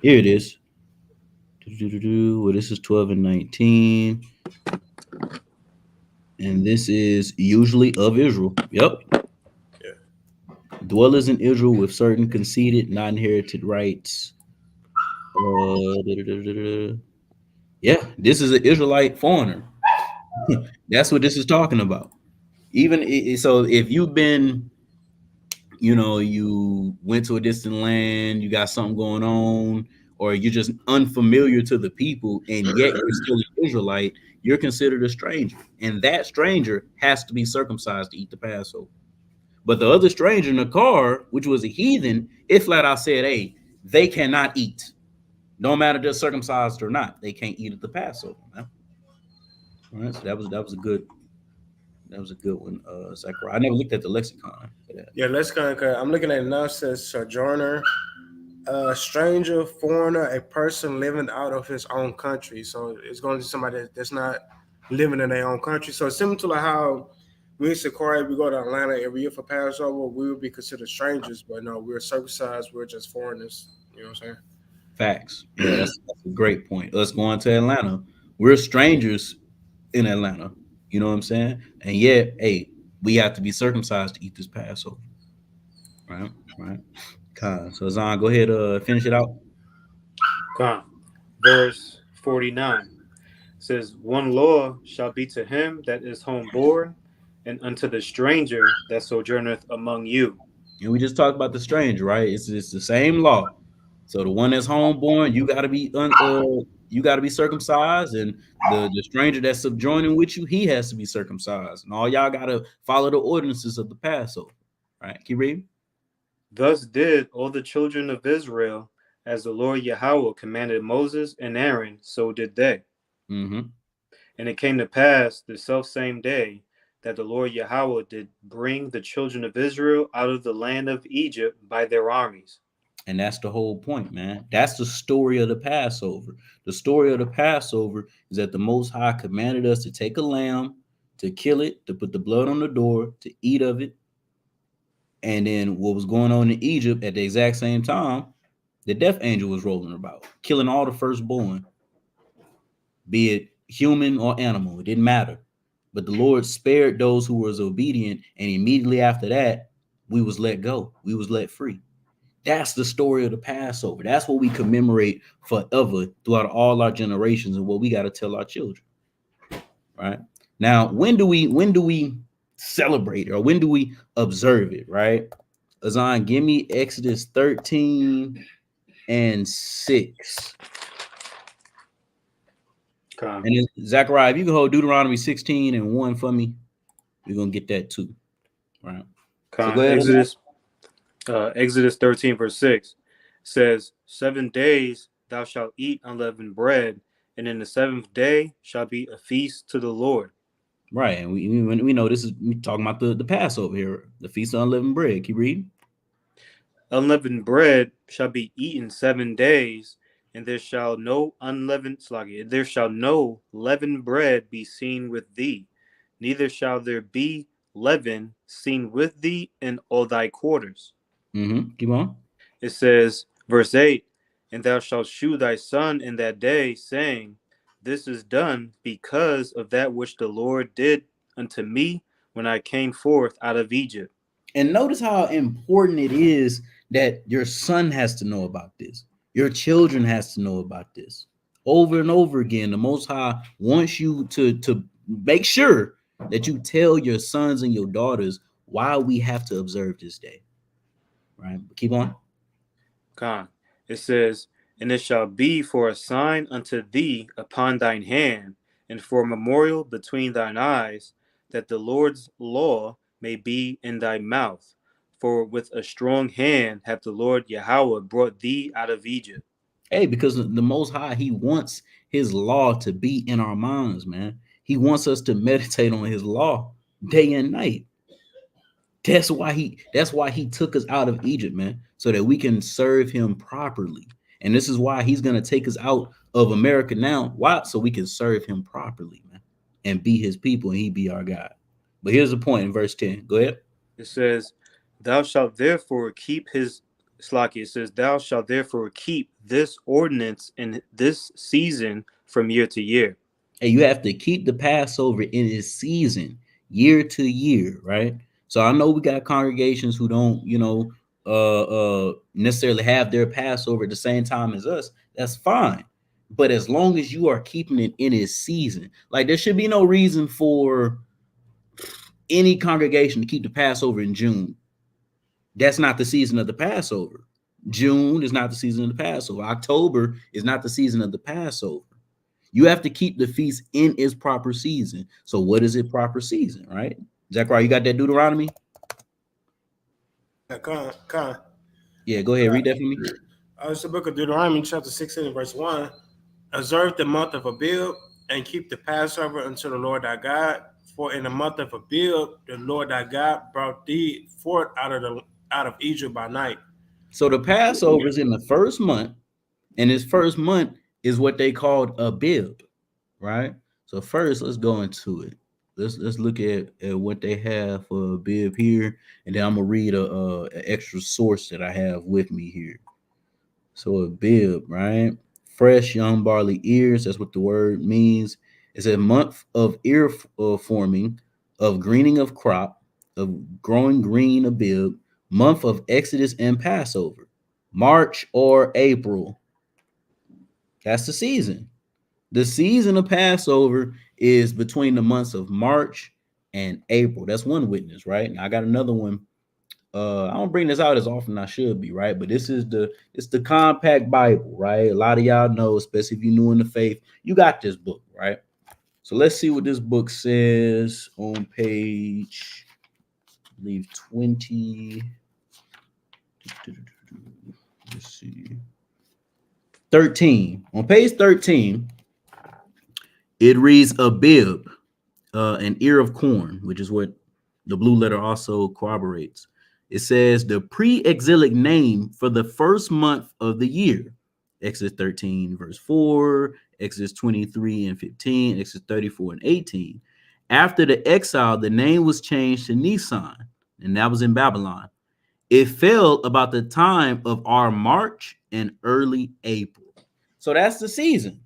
Here it is. Well, this is 12 and 19. And this is usually of Israel. Yep. Yeah. Dwellers in Israel with certain conceded, non-inherited rights. Yeah, this is an Israelite foreigner. That's what this is talking about. Even so, if you've been, you went to a distant land, you got something going on, or you're just unfamiliar to the people, and yet you're still an Israelite, you're considered a stranger, and that stranger has to be circumcised to eat the Passover. But the other stranger in the car, which was a heathen, it flat out said, hey, they cannot eat. No matter they're circumcised or not, they can't eat at the Passover, man. All right, so that was a good one, Zechariah. I never looked at the lexicon for that. Yeah, let's go. I'm looking at it now. It says sojourner, stranger, foreigner, a person living out of his own country. So it's going to be somebody that's not living in their own country. So similar to like how we in Sequoia, we go to Atlanta every year for Passover, we would be considered strangers, but no, we're circumcised, we're just foreigners. You know what I'm saying? Facts. Yeah, that's a great point. Us going to Atlanta, we're strangers in Atlanta. You know what I'm saying? And yet, hey, we have to be circumcised to eat this Passover. Right, right. So Zon, go ahead, finish it out. Verse 49 says, one law shall be to him that is homeborn, and unto the stranger that sojourneth among you. And we just talked about the stranger, right? It's the same law. So the one that's homeborn, you got to be circumcised, and the stranger that's subjoining with you, he has to be circumcised, and all y'all got to follow the ordinances of the Passover. Right? Keep reading. Thus did all the children of Israel, as the Lord Yahweh commanded Moses and Aaron, so did they. Mm-hmm. And it came to pass the selfsame day that the Lord Yahweh did bring the children of Israel out of the land of Egypt by their armies. And that's the whole point, man. That's the story of the Passover. The story of the Passover is that the Most High commanded us to take a lamb, to kill it, to put the blood on the door, to eat of it. And then what was going on in Egypt at the exact same time, the death angel was rolling about, killing all the firstborn, be it human or animal. It didn't matter. But the Lord spared those who was obedient, and immediately after that, we was let go. We was let free. That's the story of the Passover. That's what we commemorate forever throughout all our generations, and what we got to tell our children. Right now, when do we celebrate, or when do we observe it? Right, Azan, give me Exodus 13 and 6. And then Zechariah, if you can hold Deuteronomy 16 and 1 for me, we're gonna get that too. Right. So go ahead. Exodus 13 verse 6 says, 7 days thou shalt eat unleavened bread, and in the 7th day shall be a feast to the Lord. Right, and we know this is we talking about the Passover here, the feast of unleavened bread. Keep reading. Unleavened bread shall be eaten 7 days, and there shall no leavened bread be seen with thee, neither shall there be leaven seen with thee in all thy quarters. Keep on. It says, verse 8, and thou shalt shew thy son in that day, saying, this is done because of that which the Lord did unto me when I came forth out of Egypt. And notice how important it is that your son has to know about this. Your children has to know about this. Over and over again, the Most High wants you to make sure that you tell your sons and your daughters why we have to observe this day. Right? Keep on. It says, and it shall be for a sign unto thee upon thine hand, and for a memorial between thine eyes, that the Lord's law may be in thy mouth. For with a strong hand hath the Lord Yahweh brought thee out of Egypt. Hey, because the Most High, he wants his law to be in our minds, man. He wants us to meditate on his law day and night. That's why he took us out of Egypt, man, so that we can serve him properly. And this is why he's going to take us out of America now. Why? So we can serve him properly, man, and be his people, and he be our God. But here's the point in verse 10. Go ahead. It says, thou shalt therefore keep thou shalt therefore keep this ordinance in this season from year to year. And you have to keep the Passover in its season, year to year, right? So I know we got congregations who don't, necessarily have their Passover at the same time as us. That's fine. But as long as you are keeping it in its season, like there should be no reason for any congregation to keep the Passover in June. That's not the season of the Passover. June is not the season of the Passover. October is not the season of the Passover. You have to keep the feast in its proper season. So what is it proper season, right? Zechariah, you got that Deuteronomy? Con. Yeah, go ahead, read that for me. It's the book of Deuteronomy, chapter 16, verse 1. Observe the month of Abib and keep the Passover unto the Lord thy God. For in the month of Abib, the Lord thy God brought thee forth out of Egypt by night. So the Passover is in the first month, and this first month is what they called Abib, right? So first, let's go into it. Let's look at what they have for Abib here, and then I'm gonna read an extra source that I have with me here. So Abib, right? Fresh young barley ears. That's what the word means. It's a month of ear forming, of greening of crop, of growing green Abib, month of Exodus and Passover, March or April. That's the season. The season of Passover is between the months of March and April. That's one witness, right? And I got another one. I don't bring this out as often as I should be, right? But it's the compact Bible, right? A lot of y'all know, especially if you're new in the faith, you got this book, right? So let's see what this book says on page, I believe 20. Let's see. 13. On page 13, it reads Abib, an ear of corn, which is what the blue letter also corroborates. It says the pre-exilic name for the first month of the year. Exodus 13, verse 4, Exodus 23 and 15, Exodus 34 and 18. After the exile, the name was changed to Nisan, and that was in Babylon. It fell about the time of our March and early April. So that's the season.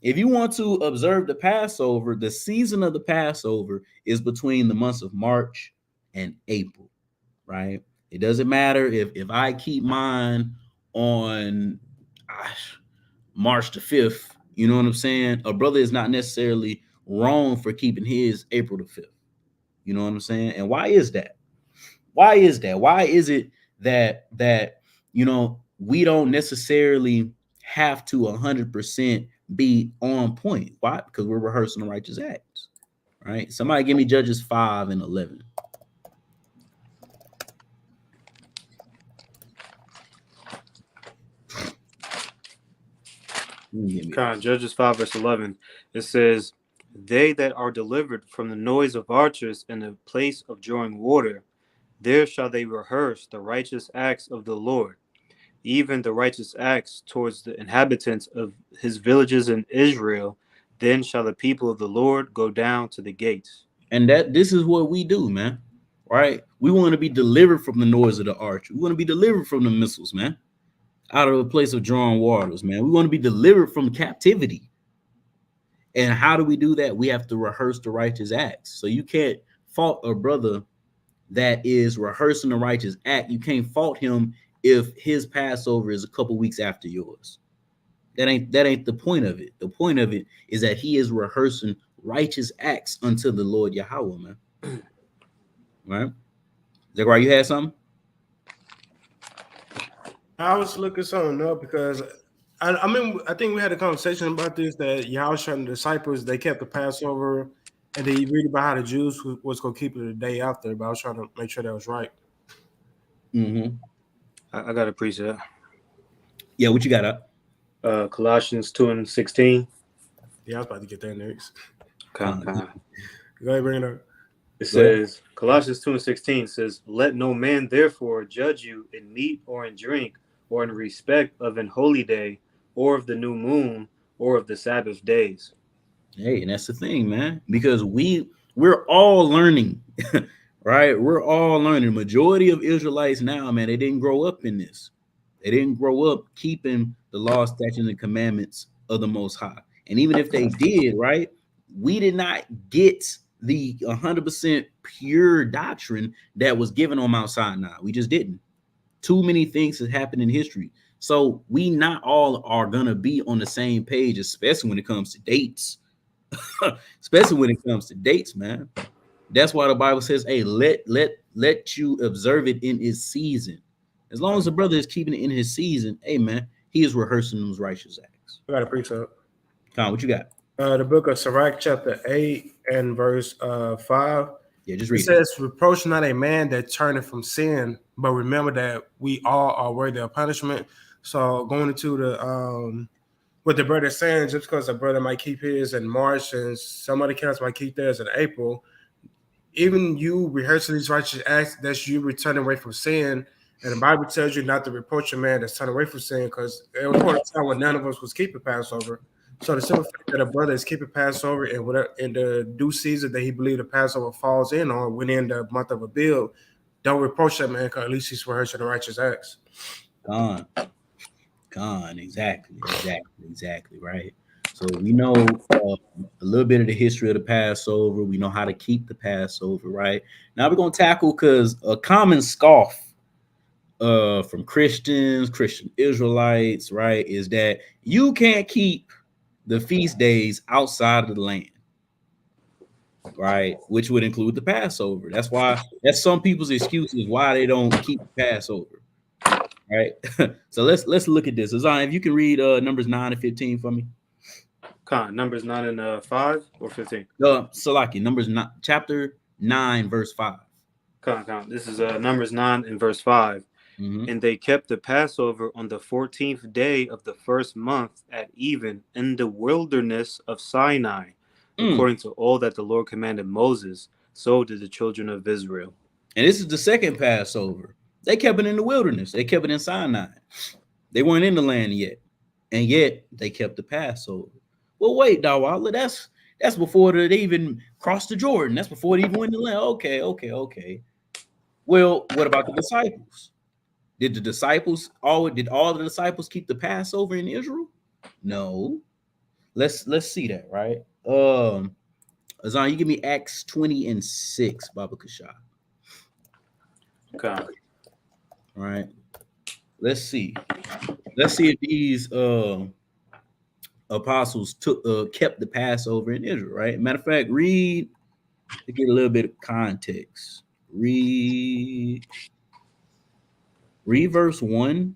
If you want to observe the Passover, the season of the Passover is between the months of March and April, right? It doesn't matter if I keep mine on March the 5th, you know what I'm saying? A brother is not necessarily wrong for keeping his April the 5th. You know what I'm saying? And why is that? Why is that? Why is it that we don't necessarily have to 100% be on point? Why? Because we're rehearsing the righteous acts, right? Somebody give me Judges 5 and 11. Judges 5 verse 11. It says, "They that are delivered from the noise of archers in the place of drawing water, there shall they rehearse the righteous acts of the Lord, even the righteous acts towards the inhabitants of his villages in Israel. Then shall the people of the Lord go down to the gates." And this is what we do, man. Right? We want to be delivered from the noise of the archer. We want to be delivered from the missiles, man. Out of a place of drawing waters, man. We want to be delivered from captivity. And how do we do that? We have to rehearse the righteous acts. So you can't fault a brother that is rehearsing the righteous act. You can't fault him if his Passover is a couple weeks after yours. That ain't the point of it. The point of it is that he is rehearsing righteous acts unto the Lord Yahweh, man. Right? Zechariah, you had something? I was looking something up because I think we had a conversation about this, that Yahushua and the disciples, they kept the Passover, and then you read about how the Jews was going to keep it the day after, but I was trying to make sure that was right. Mm-hmm. I got a precept. Yeah, what you got up? Colossians 2 and 16. Yeah, I was about to get that next. Go ahead, bring it up. It says, Colossians 2 and 16 says, "Let no man therefore judge you in meat or in drink, or in respect of an holy day, or of the new moon, or of the Sabbath days." Hey, and that's the thing, man, because we're all learning, right? We're all learning. Majority of Israelites now, man, they didn't grow up in this. They didn't grow up keeping the law, statutes, and commandments of the Most High. And even if they did, right, we did not get the 100% pure doctrine that was given on Mount Sinai. We just didn't. Too many things have happened in history. So we not all are going to be on the same page, especially when it comes to dates. Especially when it comes to dates, man. That's why the Bible says, hey, let you observe it in its season. As long as the brother is keeping it in his season, hey, man, he is rehearsing those righteous acts. I got a precept. Con, what you got? The book of Sirach, chapter 8 and verse 5. Yeah, just It read it. says, reproach not a man that turneth from sin, but remember that we all are worthy of punishment. So going into the what the brother is saying, just because a brother might keep his in March and some other cats might keep theirs in April, even you rehearsing these righteous acts, that's you returning away from sin. And the Bible tells you not to reproach a man that's turning away from sin, because there was a time when none of us was keeping Passover. So the simple fact that a brother is keeping Passover and whatever in the due season that he believed the Passover falls in on within the month of Abib, don't reproach that man, because at least he's rehearsing the righteous acts. Gone. Exactly. Right. So we know a little bit of the history of the Passover. We know how to keep the Passover. Right now, we're gonna tackle because a common scoff from Christians, Christian Israelites, right, is that you can't keep the feast days outside of the land, right? Which would include the Passover. That's some people's excuses why they don't keep the Passover, right? So let's look at this. Azan, if you can read Numbers 9 and 15 for me. Numbers 9 and 5 or 15. Salaki, Numbers 9, chapter 9, verse 5. This is Numbers 9 and verse 5. Mm-hmm. And they kept the Passover on the 14th day of the first month at even in the wilderness of Sinai, according to all that the Lord commanded Moses. So did the children of Israel. And this is the second Passover. They kept it in the wilderness. They kept it in Sinai. They weren't in the land yet. And yet they kept the Passover. Well, wait, Dawala, that's before they even crossed the Jordan. That's before they even went in the land. Okay. Well, what about the disciples? Did all the disciples keep the Passover in Israel? No. Let's see that, right? Azan, you give me Acts 20 and 6, Baba Kasha. Okay. All right. Let's see if these apostles kept the Passover in Israel, right? Matter of fact, read to get a little bit of context. Read verse 1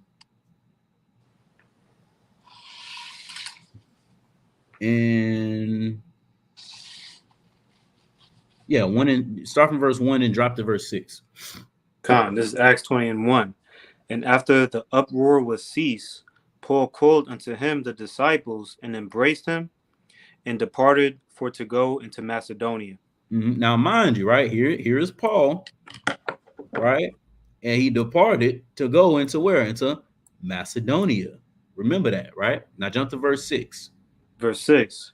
and start from verse 1 and drop to verse 6. This is Acts 20 and 1. And after the uproar was ceased, Paul called unto him the disciples and embraced him and departed for to go into Macedonia. Mm-hmm. Now, mind you, right here is Paul, right? And he departed to go into where? Into Macedonia. Remember that, right? Now jump to verse 6. Verse 6,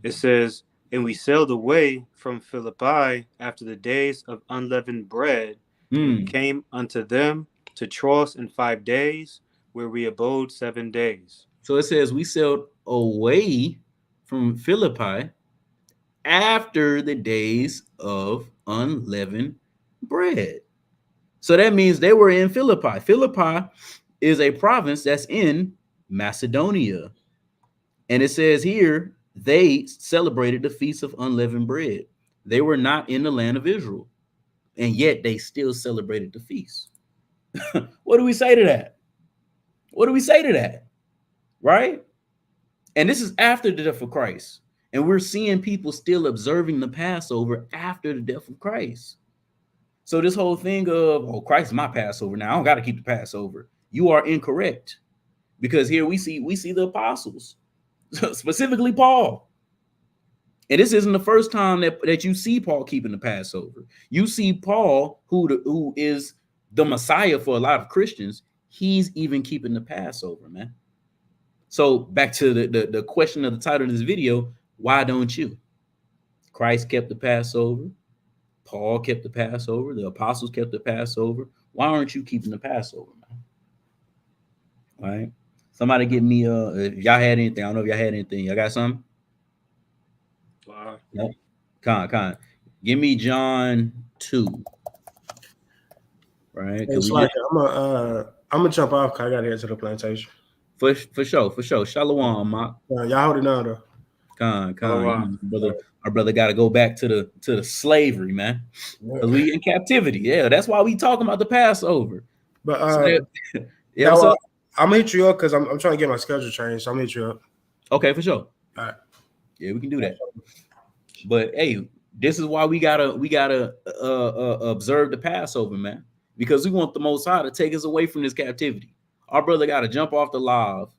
it says, and we sailed away from Philippi after the days of unleavened bread, and came unto them to Troas in 5 days, where we abode 7 days. So it says we sailed away from Philippi after the days of unleavened bread. So that means they were in Philippi. Philippi is a province that's in Macedonia. And it says here, they celebrated the Feast of Unleavened Bread. They were not in the land of Israel. And yet they still celebrated the feast. What do we say to that? Right? And this is after the death of Christ. And we're seeing people still observing the Passover after the death of Christ. So this whole thing of, Christ is my Passover now, I don't got to keep the Passover. You are incorrect. Because here we see the apostles, specifically Paul. And this isn't the first time that you see Paul keeping the Passover. You see Paul, who is the Messiah for a lot of Christians, he's even keeping the Passover, man. So back to the question of the title of this video, why don't you? Christ kept the Passover. Paul kept the Passover. The apostles kept the Passover. Why aren't you keeping the Passover, man? All right. Somebody give me if y'all had anything. I don't know if y'all had anything. Y'all got something? Wow. No. Con. Give me John 2. Right. It's like, I'm gonna jump off because I gotta get to the plantation. For sure. Shalom, Mark. Y'all hold it down though. Con. Our brother got to go back to the slavery, man. Because we in captivity. Yeah, that's why we talking about the Passover. But yeah, what's up? I'm gonna hit you up because I'm trying to get my schedule changed. So I'm gonna hit you up. Okay, for sure. All right. Yeah, we can do that. But hey, this is why we gotta observe the Passover, man, because we want the Most High to take us away from this captivity. Our brother got to jump off the log,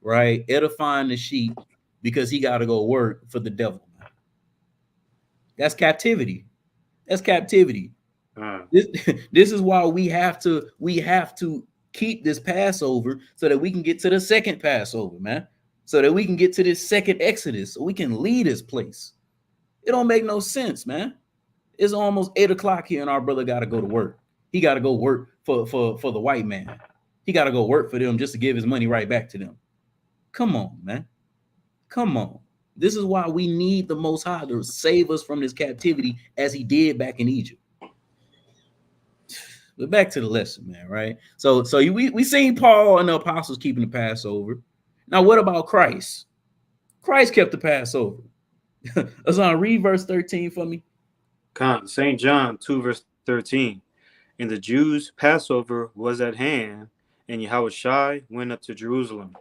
right, edifying the sheep, because he got to go work for the devil. That's captivity. That's captivity. This is why we have to keep this Passover so that we can get to the second Passover, man. So that we can get to this second Exodus, so we can leave this place. It don't make no sense, man. It's almost 8 o'clock here, and our brother got to go to work. He got to go work for the white man. He got to go work for them just to give his money right back to them. Come on, man. Come on. This is why we need the Most High to save us from this captivity, as he did back in Egypt. But back to the lesson, man, right? So we seen Paul and the apostles keeping the Passover. Now, what about Christ? Christ kept the Passover. Azan, read verse 13 for me. St. John 2, verse 13. And the Jews' Passover was at hand, and Yahushua went up to Jerusalem.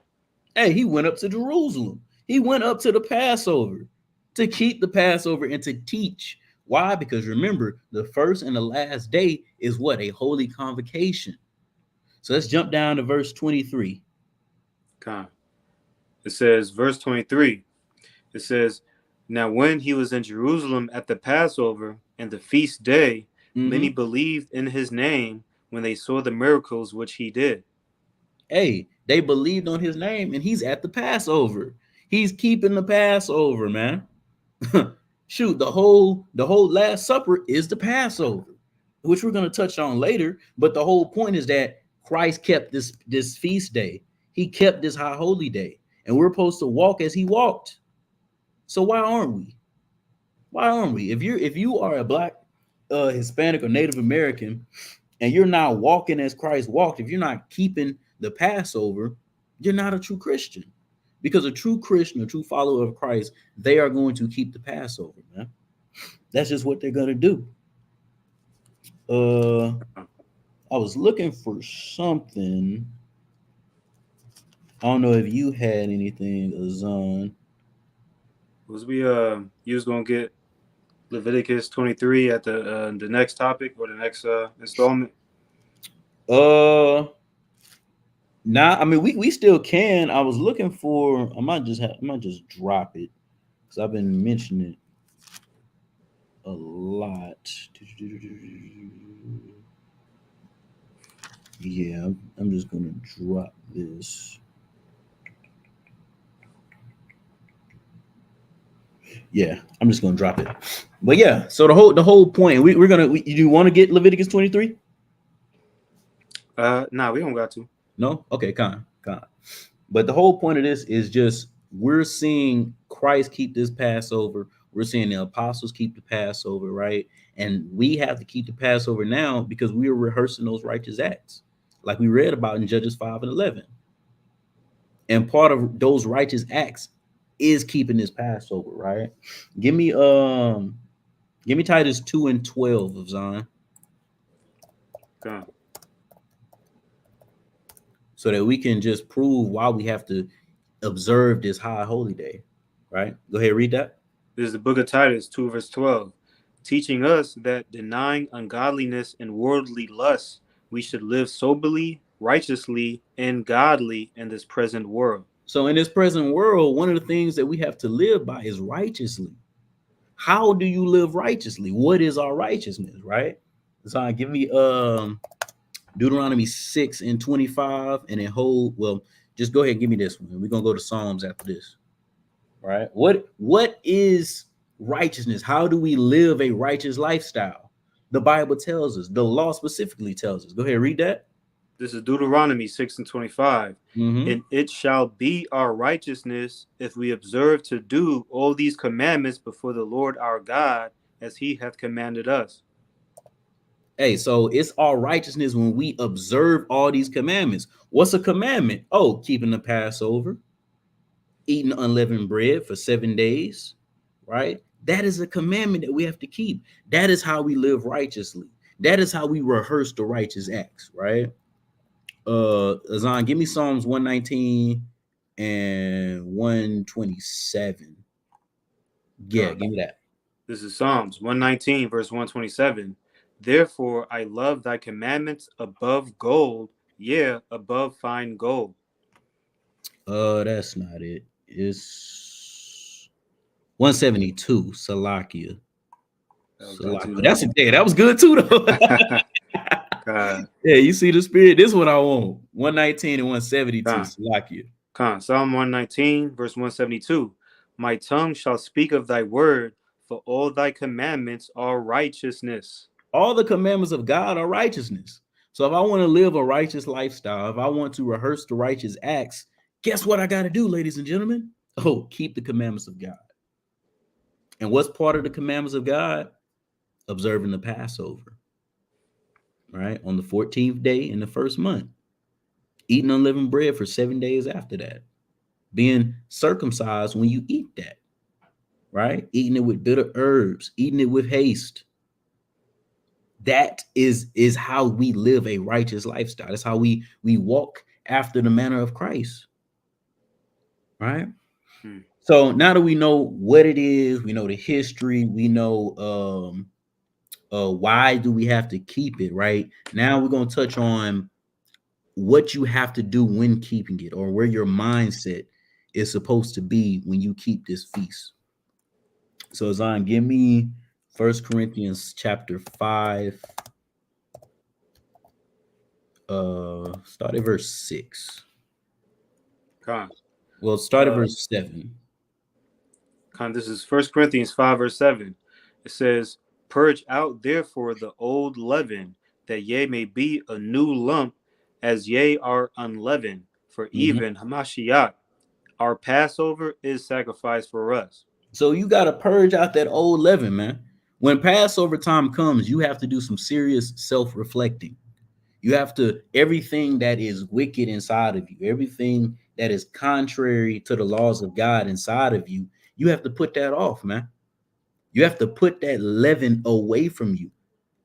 Hey, he went up to Jerusalem. He went up to the Passover to keep the Passover and to teach. Why? Because remember, the first and the last day is what? A holy convocation. So let's jump down to verse 23. It says, verse 23, it says, now when he was in Jerusalem at the Passover and the feast day, many believed in his name when they saw the miracles which he did. Hey, they believed on his name, and he's at the Passover. He's keeping the Passover, man. Shoot, the whole Last Supper is the Passover, which we're going to touch on later. But the whole point is that Christ kept this feast day. He kept this high holy day, and we're supposed to walk as he walked. So why aren't we? Why aren't we? If you are a Black, Hispanic, or Native American, and you're not walking as Christ walked, if you're not keeping the Passover, you're not a true Christian. Because a true Christian, a true follower of Christ, they are going to keep the Passover, man. That's just what they're going to do. I was looking for something. I don't know if you had anything, Azan. Was we you was gonna get Leviticus 23 at the next topic or the next installment? Nah, I mean we still can. I was looking for. I might just drop it because I've been mentioning it a lot. Yeah, I'm just gonna drop this. Yeah, I'm just gonna drop it. But yeah, so the whole point. You want to get Leviticus 23? Nah, we don't got to. No? Okay, con. But the whole point of this is just we're seeing Christ keep this Passover. We're seeing the apostles keep the Passover, right? And we have to keep the Passover now because we are rehearsing those righteous acts, like we read about in Judges 5 and 11. And part of those righteous acts is keeping this Passover, right? Give me Titus 2 and 12 of Zion. Okay. So that we can just prove why we have to observe this high holy day, right? Go ahead, read that. This is the book of Titus 2, verse 12, teaching us that denying ungodliness and worldly lusts, we should live soberly, righteously, and godly in this present world. So in this present world, one of the things that we have to live by is righteously. How do you live righteously? What is our righteousness, right? So give me Deuteronomy 6 and 25, and then just go ahead and give me this one. We're gonna go to Psalms after this. All right. What is righteousness? How do we live a righteous lifestyle? The Bible tells us, the law specifically tells us. Go ahead, read that. This is Deuteronomy 6 and 25. And it shall be our righteousness if we observe to do all these commandments before the Lord our God, as he hath commanded us. Hey, so it's our righteousness when we observe all these commandments. What's a commandment? Oh, keeping the Passover, eating unleavened bread for 7 days, right? That is a commandment that we have to keep. That is how we live righteously. That is how we rehearse the righteous acts, right? Azan, give me Psalms 119 and 127. Yeah, give me that. This is Psalms 119, verse 127. Therefore I love thy commandments above gold, yeah, above fine gold. That's not it. It's 172, Salakia. That was not too Salakia. That's low. it. Yeah, that was good too, though. God. Yeah, you see the spirit. This one I want. 119 and 172, Salakia. Psalm 119, verse 172. My tongue shall speak of thy word, for all thy commandments are righteousness. All the commandments of God are righteousness. So if I want to live a righteous lifestyle, if I want to rehearse the righteous acts, guess what I got to do, ladies and gentlemen? Oh, keep the commandments of God. And what's part of the commandments of God? Observing the Passover, right? On the 14th day in the first month, eating unleavened bread for 7 days after that, being circumcised when you eat that, right? Eating it with bitter herbs, eating it with haste. That is how we live a righteous lifestyle. That's how we walk after the manner of Christ, right? So now that we know what it is, we know the history, we know why do we have to keep it, right? Now we're going to touch on what you have to do when keeping it, or where your mindset is supposed to be when you keep this feast. So Zion, give me 1 Corinthians chapter 5. Start at verse 6. Well, start at verse 7. This is 1 Corinthians 5, verse 7. It says, purge out therefore the old leaven, that ye may be a new lump, as ye are unleavened. For even Hamashiach, our Passover, is sacrificed for us. So you got to purge out that old leaven, man. When Passover time comes, you have to do some serious self-reflecting. You have to, everything that is wicked inside of you, everything that is contrary to the laws of God inside of you, you have to put that off, man. You have to put that leaven away from you,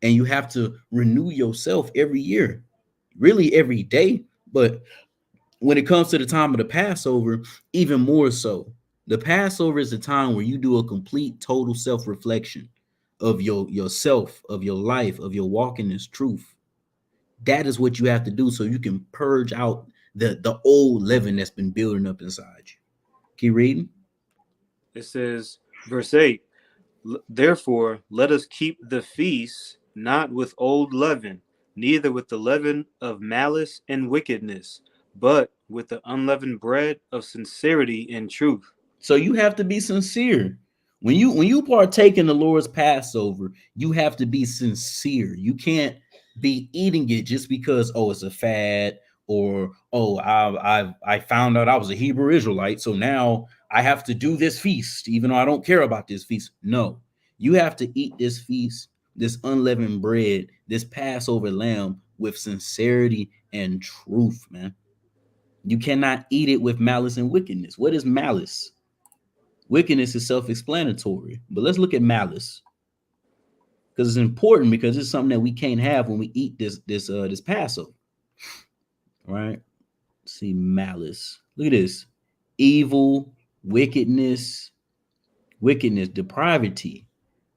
and you have to renew yourself every year, really every day. But when it comes to the time of the Passover, even more so. The Passover is the time where you do a complete, total self-reflection of yourself, of your life, of your walk in this truth. That is what you have to do so you can purge out the old leaven that's been building up inside you. Keep reading. It says, verse 8, therefore let us keep the feast not with old leaven, neither with the leaven of malice and wickedness, but with the unleavened bread of sincerity and truth. So you have to be sincere. When you partake in the Lord's Passover, you have to be sincere. You can't be eating it just because, oh, it's a fad, or oh, I found out I was a Hebrew Israelite, so now I have to do this feast, even though I don't care about this feast. No, you have to eat this feast, this unleavened bread, this Passover lamb with sincerity and truth, man. You cannot eat it with malice and wickedness. What is malice? Wickedness is self-explanatory, but let's look at malice, because it's important, because it's something that we can't have when we eat this Passover. All right. Let's see, malice. Look at this: evil, wickedness, depravity,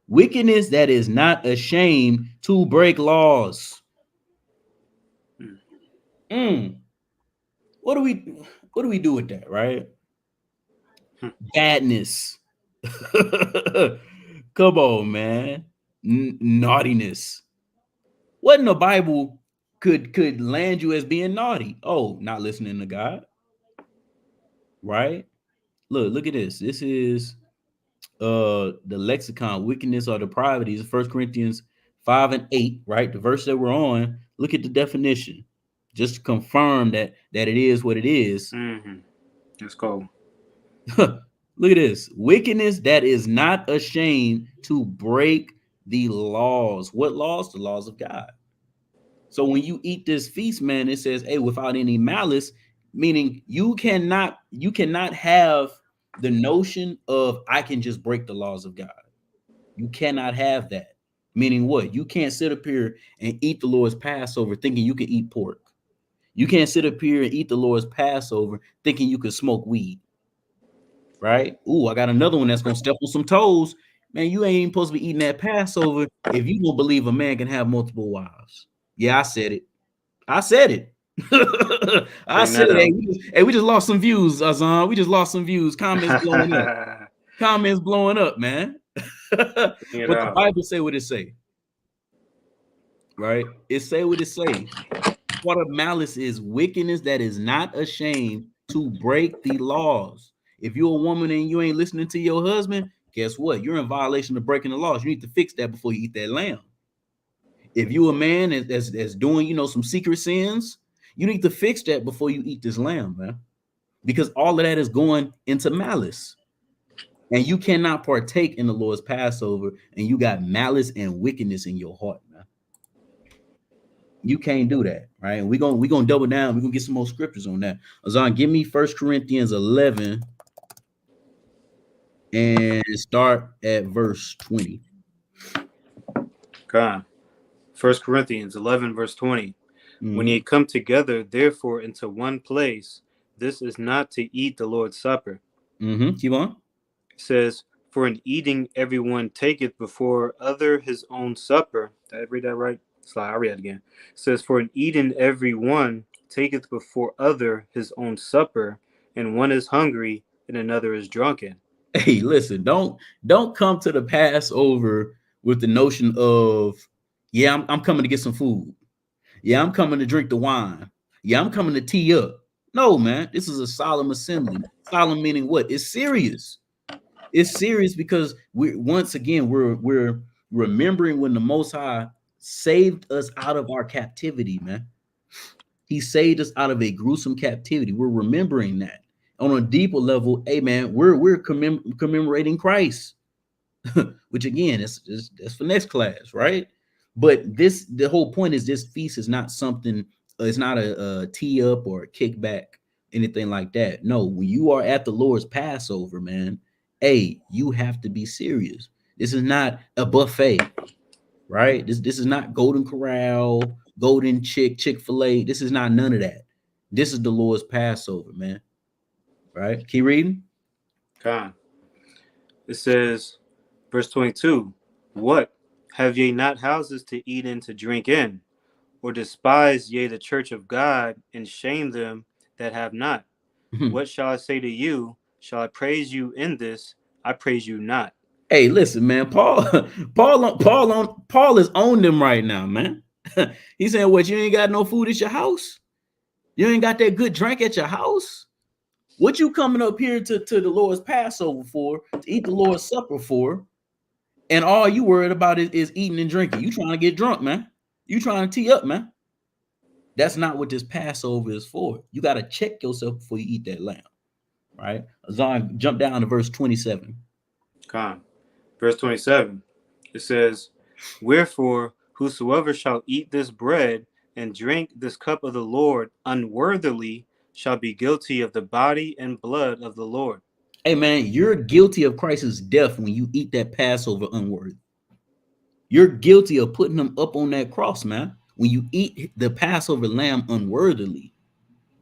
wickedness that is not ashamed to break laws. What do we do with that, right? Badness. Come on, man. Naughtiness. What in the Bible could land you as being naughty? Oh, not listening to God. Right? Look at this. This is the lexicon, wickedness or depravity is 1 Corinthians 5 and 8, right? The verse that we're on. Look at the definition. Just to confirm that it is what it is. Let's go. Look at this. Wickedness that is not ashamed to break the laws. What laws? The laws of God. So when you eat this feast, man, it says, hey, without any malice, meaning you cannot have the notion of I can just break the laws of God. You cannot have that. Meaning what? You can't sit up here and eat the Lord's Passover thinking you can eat pork. You can't sit up here and eat the Lord's Passover thinking you can smoke weed. right? Ooh, I got another one that's gonna step on some toes. Man, you ain't even supposed to be eating that Passover if you don't believe a man can have multiple wives. Yeah, I said it. I said it. I Bring said, that out. hey, we just lost some views, Azan. We just lost some views. Comments blowing up. Comments blowing up, man. But Bring it the out. Bible say what it say, right? It say what it say. What of malice is wickedness that is not ashamed to break the laws. If you're a woman and you ain't listening to your husband, guess what? You're in violation of breaking the laws. You need to fix that before you eat that lamb. If you a man that's doing, some secret sins, you need to fix that before you eat this lamb, man. Because all of that is going into malice. And you cannot partake in the Lord's Passover and you got malice and wickedness in your heart, man. You can't do that, right? And we're gonna double down. We're gonna get some more scriptures on that. Azan, give me 1 Corinthians 11 and start at verse 20. God. 1 Corinthians 11, verse 20. When ye come together, therefore, into one place, this is not to eat the Lord's Supper. Keep on. It says, for in eating everyone taketh before other his own supper. Did I read that right? I'll read it again. It says, for in eating everyone taketh before other his own supper, and one is hungry and another is drunken. Hey, listen, don't come to the Passover with the notion of, yeah, I'm coming to get some food. Yeah, I'm coming to drink the wine. Yeah, I'm coming to tee up. No, man, this is a solemn assembly. Solemn meaning what? It's serious. It's serious because we're remembering when the Most High saved us out of our captivity, man. He saved us out of a gruesome captivity. We're remembering that. On a deeper level, hey man, we're commemorating Christ, which again that's for next class, right? But the whole point is this feast is not something, it's not a tee up or a kickback, anything like that. No, when you are at the Lord's Passover, man, hey, you have to be serious. This is not a buffet, right? This is not Golden Corral, Golden Chick-fil-A. This is not none of that. This is the Lord's Passover, man. Right? Keep reading. God. It says, verse 22, what? Have ye not houses to eat and to drink in? Or despise ye the church of God, and shame them that have not? What shall I say to you? Shall I praise you in this? I praise you not. Hey, listen, man. Paul is on them right now, man. He's saying, what, you ain't got no food at your house? You ain't got that good drink at your house? What you coming up here to the Lord's Passover for, to eat the Lord's Supper for, and all you worried about is eating and drinking. You trying to get drunk, man. You trying to tee up, man. That's not what this Passover is for. You got to check yourself before you eat that lamb, right? Azan, jump down to verse 27. Come. Verse 27, it says, wherefore, whosoever shall eat this bread and drink this cup of the Lord unworthily shall be guilty of the body and blood of the Lord. Hey, man, you're guilty of Christ's death when you eat that Passover unworthy. You're guilty of putting him up on that cross, man, when you eat the Passover lamb unworthily.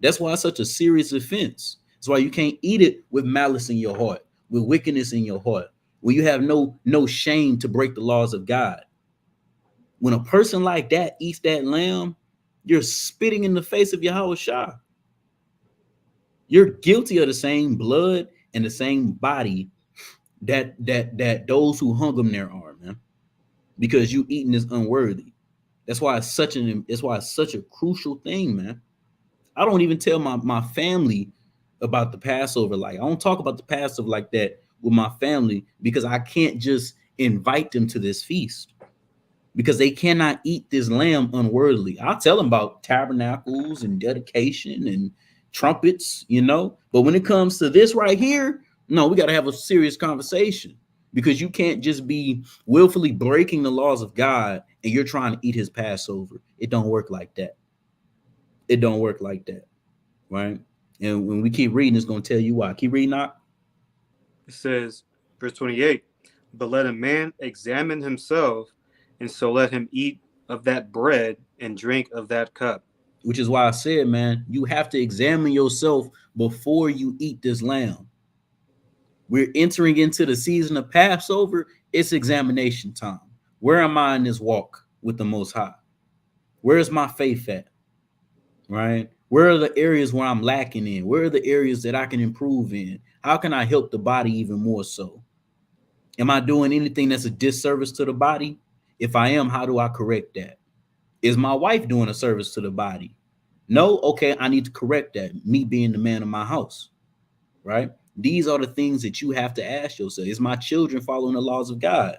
That's why it's such a serious offense. That's why you can't eat it with malice in your heart, with wickedness in your heart, when you have no shame to break the laws of God. When a person like that eats that lamb, you're spitting in the face of Yahweh Shah. You're guilty of the same blood and the same body that those who hung him there are, man, because you eating this unworthy. That's why it's such a crucial thing, man. I don't even tell my family about the Passover. Like, I don't talk about the Passover like that with my family because I can't just invite them to this feast because they cannot eat this lamb unworthily. I'll tell them about tabernacles and dedication and trumpets, but when it comes to this right here, no, we got to have a serious conversation because you can't just be willfully breaking the laws of God and you're trying to eat his Passover. It don't work like that. It don't work like that, right? And when we keep reading, it's going to tell you why. Keep reading out. It says, verse 28, but let a man examine himself, and so let him eat of that bread and drink of that cup. Which is why I said, man, you have to examine yourself before you eat this lamb. We're entering into the season of Passover. It's examination time. Where am I in this walk with the Most High? Where's my faith at? Right? Where are the areas where I'm lacking in? Where are the areas that I can improve in? How can I help the body even more so? Am I doing anything that's a disservice to the body? If I am, how do I correct that? Is my wife doing a service to the body? No? Okay, I need to correct that. Me being the man of my house, right? These are the things that you have to ask yourself. Is my children following the laws of God?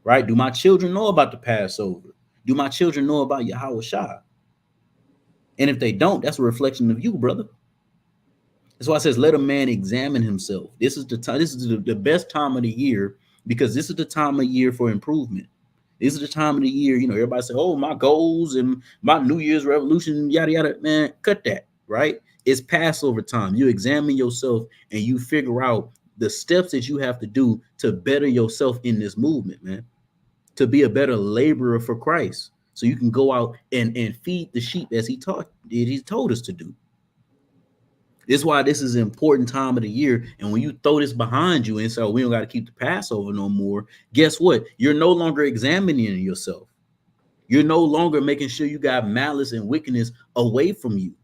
Right? Do my children know about the Passover? Do my children know about Yahweh Shah? And if they don't, that's a reflection of you, brother. That's why it says, let a man examine himself. This is the time, this is the best time of the year, because this is the time of year for improvement. This is the time of the year, you know, everybody say, oh, my goals and my New Year's revolution, yada, yada. Man, cut that, right? It's Passover time. You examine yourself and you figure out the steps that you have to do to better yourself in this movement, man, to be a better laborer for Christ. So you can go out and feed the sheep as he told us to do. This is why this is an important time of the year. And when you throw this behind you and say, oh, we don't got to keep the Passover no more, guess what? You're no longer examining yourself. You're no longer making sure you got malice and wickedness away from you.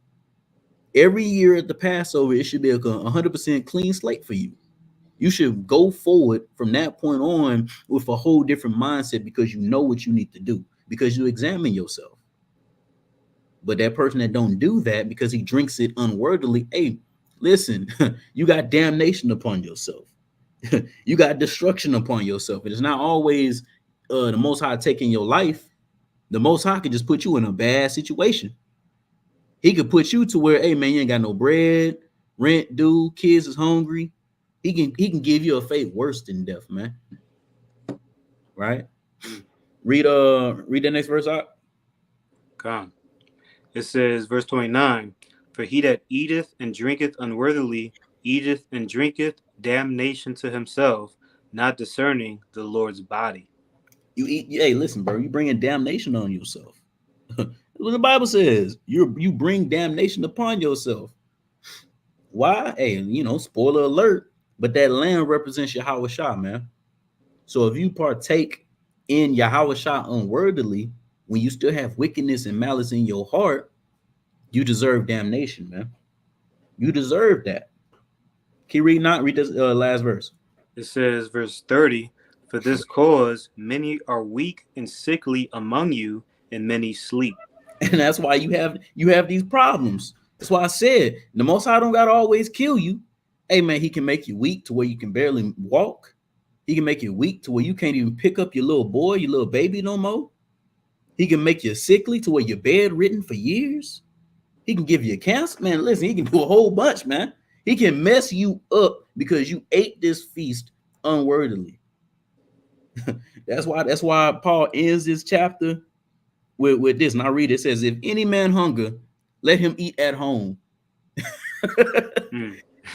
Every year at the Passover, it should be a 100% clean slate for you. You should go forward from that point on with a whole different mindset, because you know what you need to do, because you examine yourself. But that person that don't do that because he drinks it unworthily, hey, listen, you got damnation upon yourself. You got destruction upon yourself. It is not always the Most High taking your life. The Most High could just put you in a bad situation. He could put you to where, hey, man, you ain't got no bread, rent due, kids is hungry. He can give you a fate worse than death, man. Right? Read the next verse out. Come. It says, verse 29, for he that eateth and drinketh unworthily eateth and drinketh damnation to himself, not discerning the Lord's body. You eat, hey, listen, bro, you bringing damnation on yourself. What the Bible says, you bring damnation upon yourself. Why? Hey, you know, spoiler alert, but that lamb represents Yahweh Shah, man. So if you partake in Yahweh Shah unworthily, when you still have wickedness and malice in your heart, you deserve damnation, man. You deserve that. Can you read this last verse? It says, verse 30, for this cause many are weak and sickly among you, and many sleep. And that's why you have these problems. That's why I said the Most High don't gotta always kill you. Hey, man, he can make you weak to where you can barely walk. He can make you weak to where you can't even pick up your little boy, your little baby no more. He can make you sickly to where you're bedridden for years. He can give you cancer. Man, listen, he can do a whole bunch, man. He can mess you up because you ate this feast unworthily. That's why Paul ends this chapter with this. And I read it. It says, if any man hunger, let him eat at home.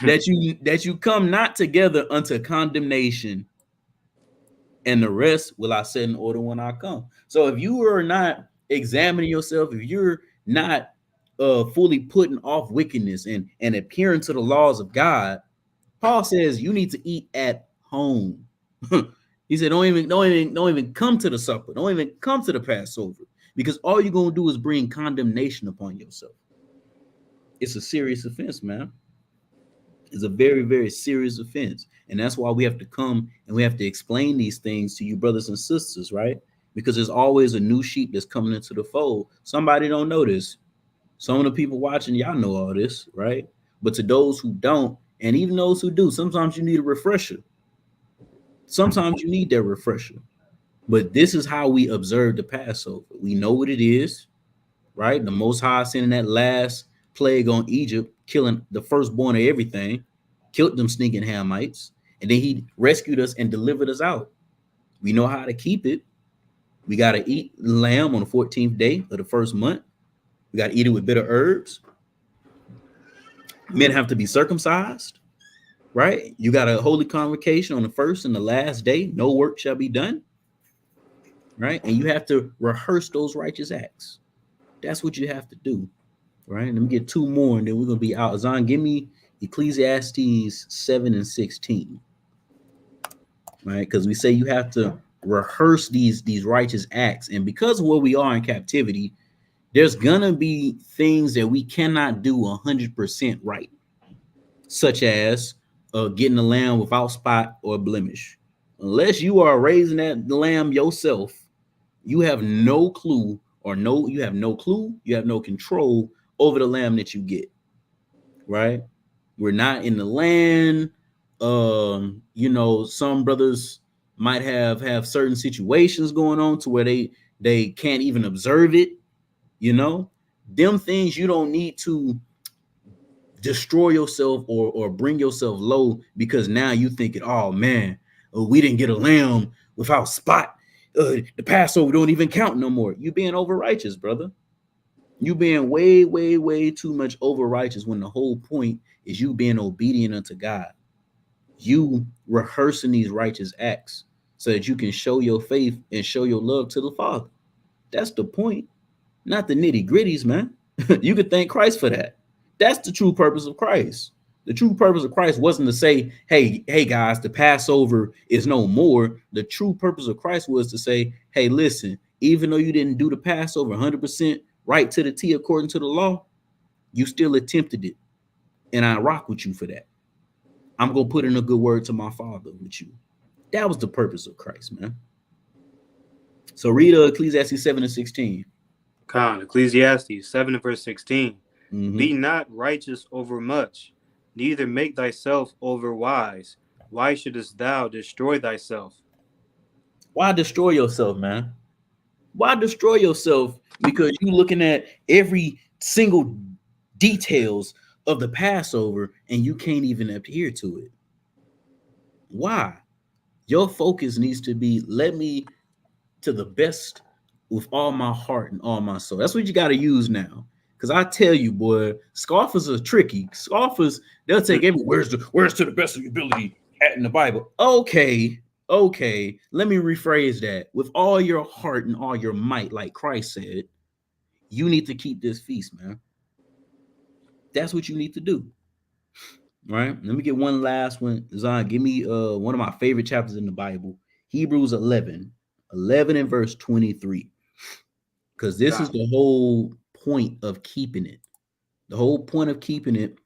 that you come not together unto condemnation, and the rest will I set in order when I come. So if you are not examining yourself, if you're not fully putting off wickedness and adhering to the laws of God, Paul says you need to eat at home. He said, don't even come to the supper. Don't even come to the Passover, because all you're gonna do is bring condemnation upon yourself. It's a serious offense, man. It's a very, very serious offense. And that's why we have to come and we have to explain these things to you, brothers and sisters, right? Because there's always a new sheep that's coming into the fold. Somebody don't know this. Some of the people watching, y'all know all this, right? But to those who don't, and even those who do, sometimes you need a refresher. Sometimes you need that refresher. But this is how we observe the Passover. We know what it is, right? The Most High sending that last plague on Egypt, killing the firstborn of everything, killed them sneaking Hamites, and then he rescued us and delivered us out. We know how to keep it. We got to eat lamb on the 14th day of the first month. We got to eat it with bitter herbs. Men have to be circumcised, right? You got a holy convocation on the first and the last day. No work shall be done, right? And you have to rehearse those righteous acts. That's what you have to do, right? Let me get two more, and then we're going to be out. Zan, give me Ecclesiastes 7 and 16. Right? Because we say you have to rehearse these righteous acts. And because of where we are in captivity, there's gonna be things that we cannot do 100% right, such as getting the lamb without spot or blemish. Unless you are raising that lamb yourself, you have no clue you have no clue, you have no control over the lamb that you get, right? We're not in the land. Some brothers might have certain situations going on to where they can't even observe it, you know. Them things you don't need to destroy yourself or bring yourself low because now you thinking, oh man, we didn't get a lamb without spot. The Passover don't even count no more. You being over righteous, brother. You being way, way, way too much over righteous when the whole point is you being obedient unto God. You rehearsing these righteous acts so that you can show your faith and show your love to the Father. That's the point, not the nitty gritties, man. You could thank Christ for that. That's the true purpose of Christ. The true purpose of Christ wasn't to say, hey guys, the Passover is no more. The true purpose of Christ was to say, hey, listen, even though you didn't do the Passover 100% right to the T according to the law, you still attempted it. And I rock with you for that. I'm going to put in a good word to my Father with you. That was the purpose of Christ, man. So read Ecclesiastes 7 and 16. Ecclesiastes 7 and verse 16. Mm-hmm. Be not righteous over much, neither make thyself over wise. Why shouldest thou destroy thyself? Why destroy yourself, man? Why destroy yourself? Because you're looking at every single details of the Passover and you can't even adhere to it. Why? Your focus needs to be, let me to the best with all my heart and all my soul. That's what you got to use now. Because I tell you, boy, scoffers are tricky. Scoffers, they'll take every where's to the best of your ability at in the Bible. Okay. Let me rephrase that. With all your heart and all your might, like Christ said, you need to keep this feast, man. That's what you need to do. Right? Let me get one last one. Zon, give me one of my favorite chapters in the Bible, Hebrews 11 and verse 23. Because this is the whole point of keeping it. The whole point of keeping it.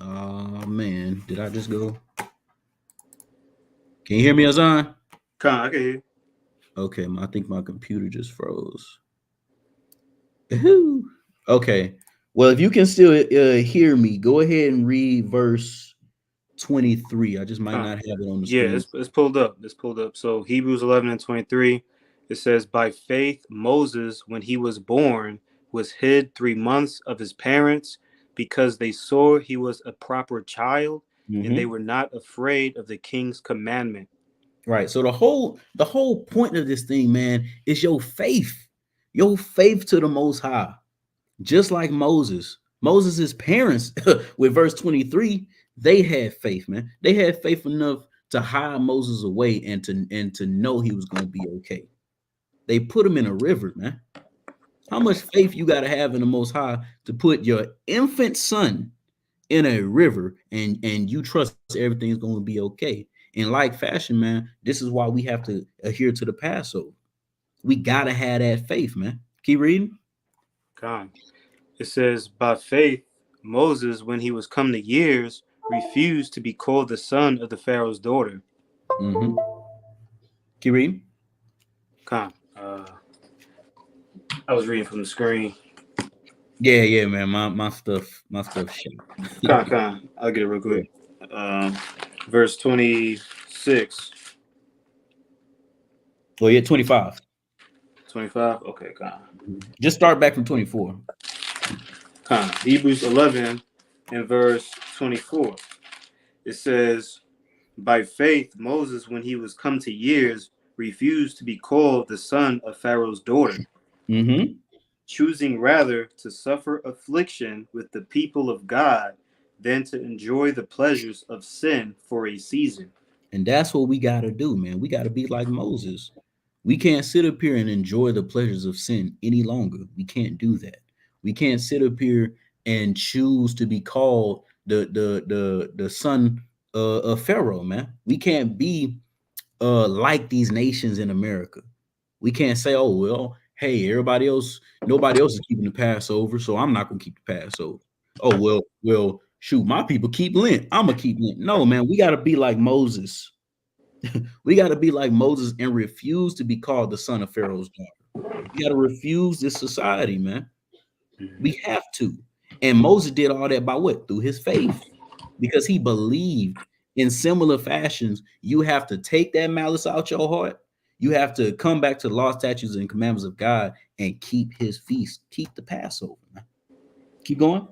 Oh man, did I just go? Can you hear me, Azan? I can hear you. Okay, I think my computer just froze. Okay. Well, if you can still hear me, go ahead and read verse 23. I just might not have it on the screen. Yeah, it's pulled up. So Hebrews 11 and 23, it says, by faith, Moses, when he was born, was hid 3 months of his parents because they saw he was a proper child, and they were not afraid of the king's commandment. Right. So the whole point of this thing, man, is your faith to the Most High. Just like Moses's parents with verse 23, they had faith, man. They had faith enough to hide Moses away and to know he was going to be okay. They put him in a river, man. How much faith you got to have in the Most High to put your infant son in a river and you trust everything's going to be okay? In like fashion, man, this is why we have to adhere to the Passover. We got to have that faith, man. Keep reading. It says, by faith, Moses, when he was come to years, refused to be called the son of the Pharaoh's daughter. Keep reading. I was reading from the screen. Yeah, man. My stuff shit. I'll get it real quick. Verse 26. Well, yeah, 25. 25? Okay, Just start back from 24. Hebrews 11 and verse 24. It says, by faith, Moses, when he was come to years, refused to be called the son of Pharaoh's daughter, choosing rather to suffer affliction with the people of God than to enjoy the pleasures of sin for a season. And that's what we got to do, man. We got to be like Moses. We can't sit up here and enjoy the pleasures of sin any longer. We can't do that. We can't sit up here and choose to be called the son of Pharaoh, man. We can't be like these nations in America. We can't say, oh well, hey, nobody else is keeping the Passover, so I'm not gonna keep the Passover. Oh well, shoot, my people keep Lent. I'm gonna keep Lent. No, man, we gotta be like Moses. We gotta be like Moses and refuse to be called the son of Pharaoh's daughter. We gotta refuse this society, man. We have to. And Moses did all that by what? Through his faith, because he believed in similar fashions. You have to take that malice out your heart. You have to come back to the law, statutes, and commandments of God and keep his feast, keep the Passover. Man. Keep going.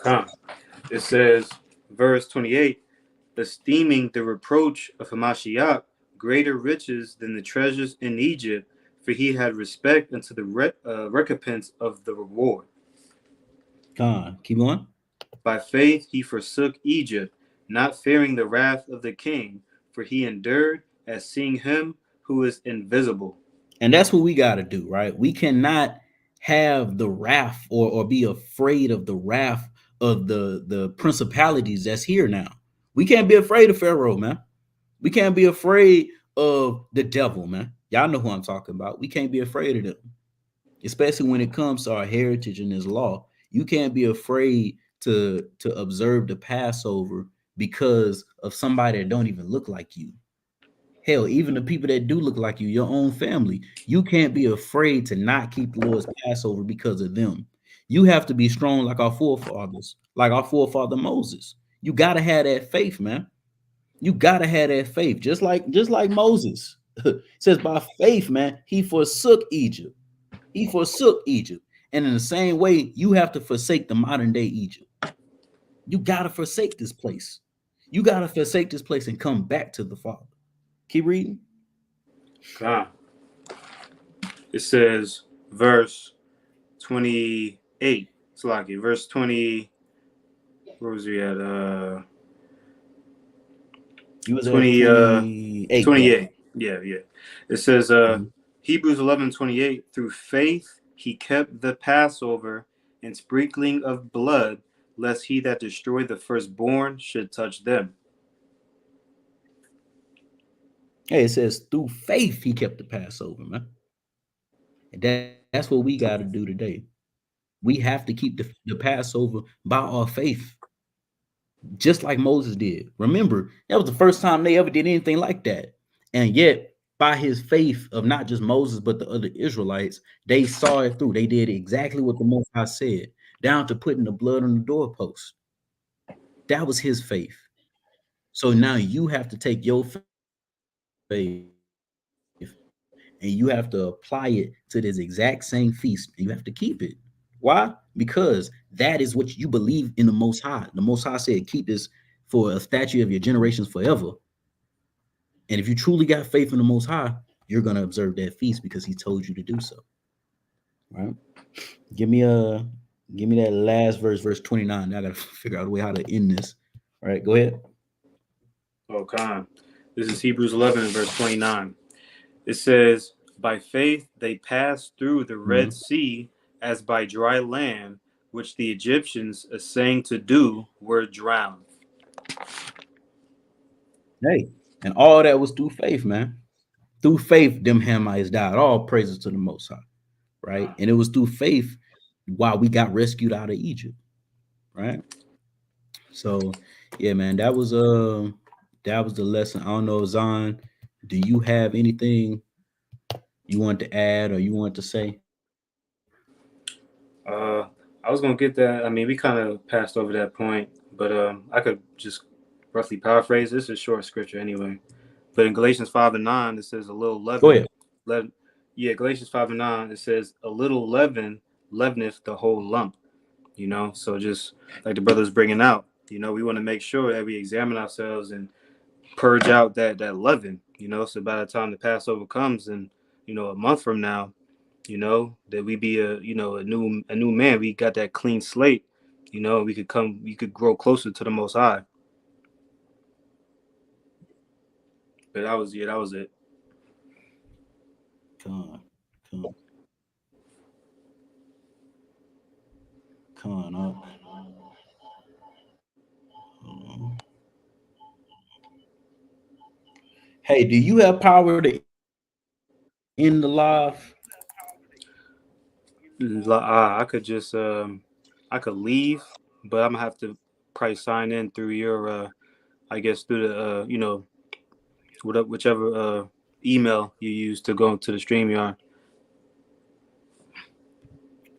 Come. It says, verse 28, esteeming the reproach of Hamashiach greater riches than the treasures in Egypt, for he had respect unto the recompense of the reward. Come on. Keep going. By faith he forsook Egypt, not fearing the wrath of the king, for he endured as seeing him who is invisible. And that's what we got to do, right? We cannot have the wrath or be afraid of the wrath of the principalities that's here now. We can't be afraid of Pharaoh, man. We can't be afraid of the devil, man. Y'all know who I'm talking about. We can't be afraid of them, especially when it comes to our heritage and his law. You can't be afraid to observe the Passover because of somebody that don't even look like you. Hell, even the people that do look like you, your own family, you can't be afraid to not keep the Lord's Passover because of them. You have to be strong like our forefathers, like our forefather Moses. You gotta have that faith, man. You gotta have that faith, just like Moses. It says by faith, man, he forsook Egypt. He forsook Egypt. And in the same way, you have to forsake the modern day Egypt. You gotta forsake this place. You gotta forsake this place and come back to the Father. Keep reading. Come. It says, verse 28. It's like it. Verse 20. Where was we at? You was 20, at 28. 28. Yeah. It says, Hebrews 11:28. Through faith he kept the Passover and sprinkling of blood, lest he that destroyed the firstborn should touch them. Hey, it says through faith he kept the Passover, man. And that's what we got to do today. We have to keep the Passover by our faith, just like Moses did. Remember, that was the first time they ever did anything like that. And yet, by his faith of not just Moses, but the other Israelites, they saw it through. They did exactly what the Most High said, down to putting the blood on the doorpost. That was his faith. So now you have to take your faith and you have to apply it to this exact same feast. And you have to keep it. Why? Because that is what you believe in the Most High. The Most High said, keep this for a statute of your generations forever. And if you truly got faith in the Most High, you're going to observe that feast because he told you to do so. Right? Give me that last verse 29. Now I got to figure out a way how to end this. All right, go ahead. Okay. This is Hebrews 11, verse 29. It says, by faith they passed through the Red Sea as by dry land, which the Egyptians, essaying to do, were drowned. Hey, and all that was through faith, man. Through faith, them Hamites died. All praises to the Most High, right? And it was through faith why we got rescued out of Egypt, right? So, yeah, man, that was the lesson. I don't know, Zon, do you have anything you want to add or you want to say? I was gonna get that. I mean, we kind of passed over that point, but I could just roughly paraphrase. This is short scripture anyway. But in Galatians 5:9, it says a little leaven. Go ahead. Galatians 5:9, it says a little leaven leaveneth the whole lump. You know, so just like the brother's bringing out, you know, we want to make sure that we examine ourselves and purge out that leaven. You know, so by the time the Passover comes, and you know, a month from now, you know, that we be a new man. We got that clean slate. You know, we could grow closer to the Most High. But that was it. Come on up. Hey, do you have power to end the live? I could just I could leave, but I'm gonna have to probably sign in through your I guess through the whichever email you use to go into the StreamYard.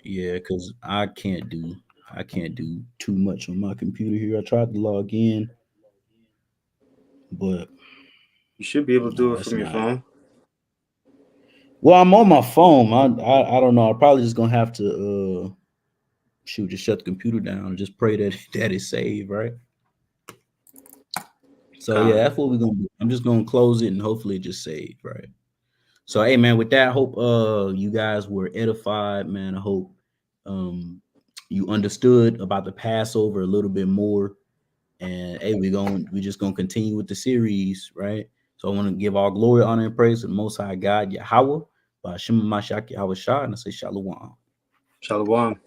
Yeah, because I can't do too much on my computer here. I tried to log in, but You should be able to do no, it it's from your not. phone. Well, I'm on my phone. I don't know. I'm probably just gonna have to just shut the computer down and just pray that that is saved, right? So yeah, Con. that's what we're gonna do. I'm just gonna close it and hopefully it just saved, right? So hey man, with that, I hope you guys were edified, man. I hope you understood about the Passover a little bit more. And hey, we're just gonna continue with the series, right? So I want to give all glory, honor, and praise to the Most High God, Yahweh, by Shema Mashak Yahweh Shah, and I say Shalom. Shalom.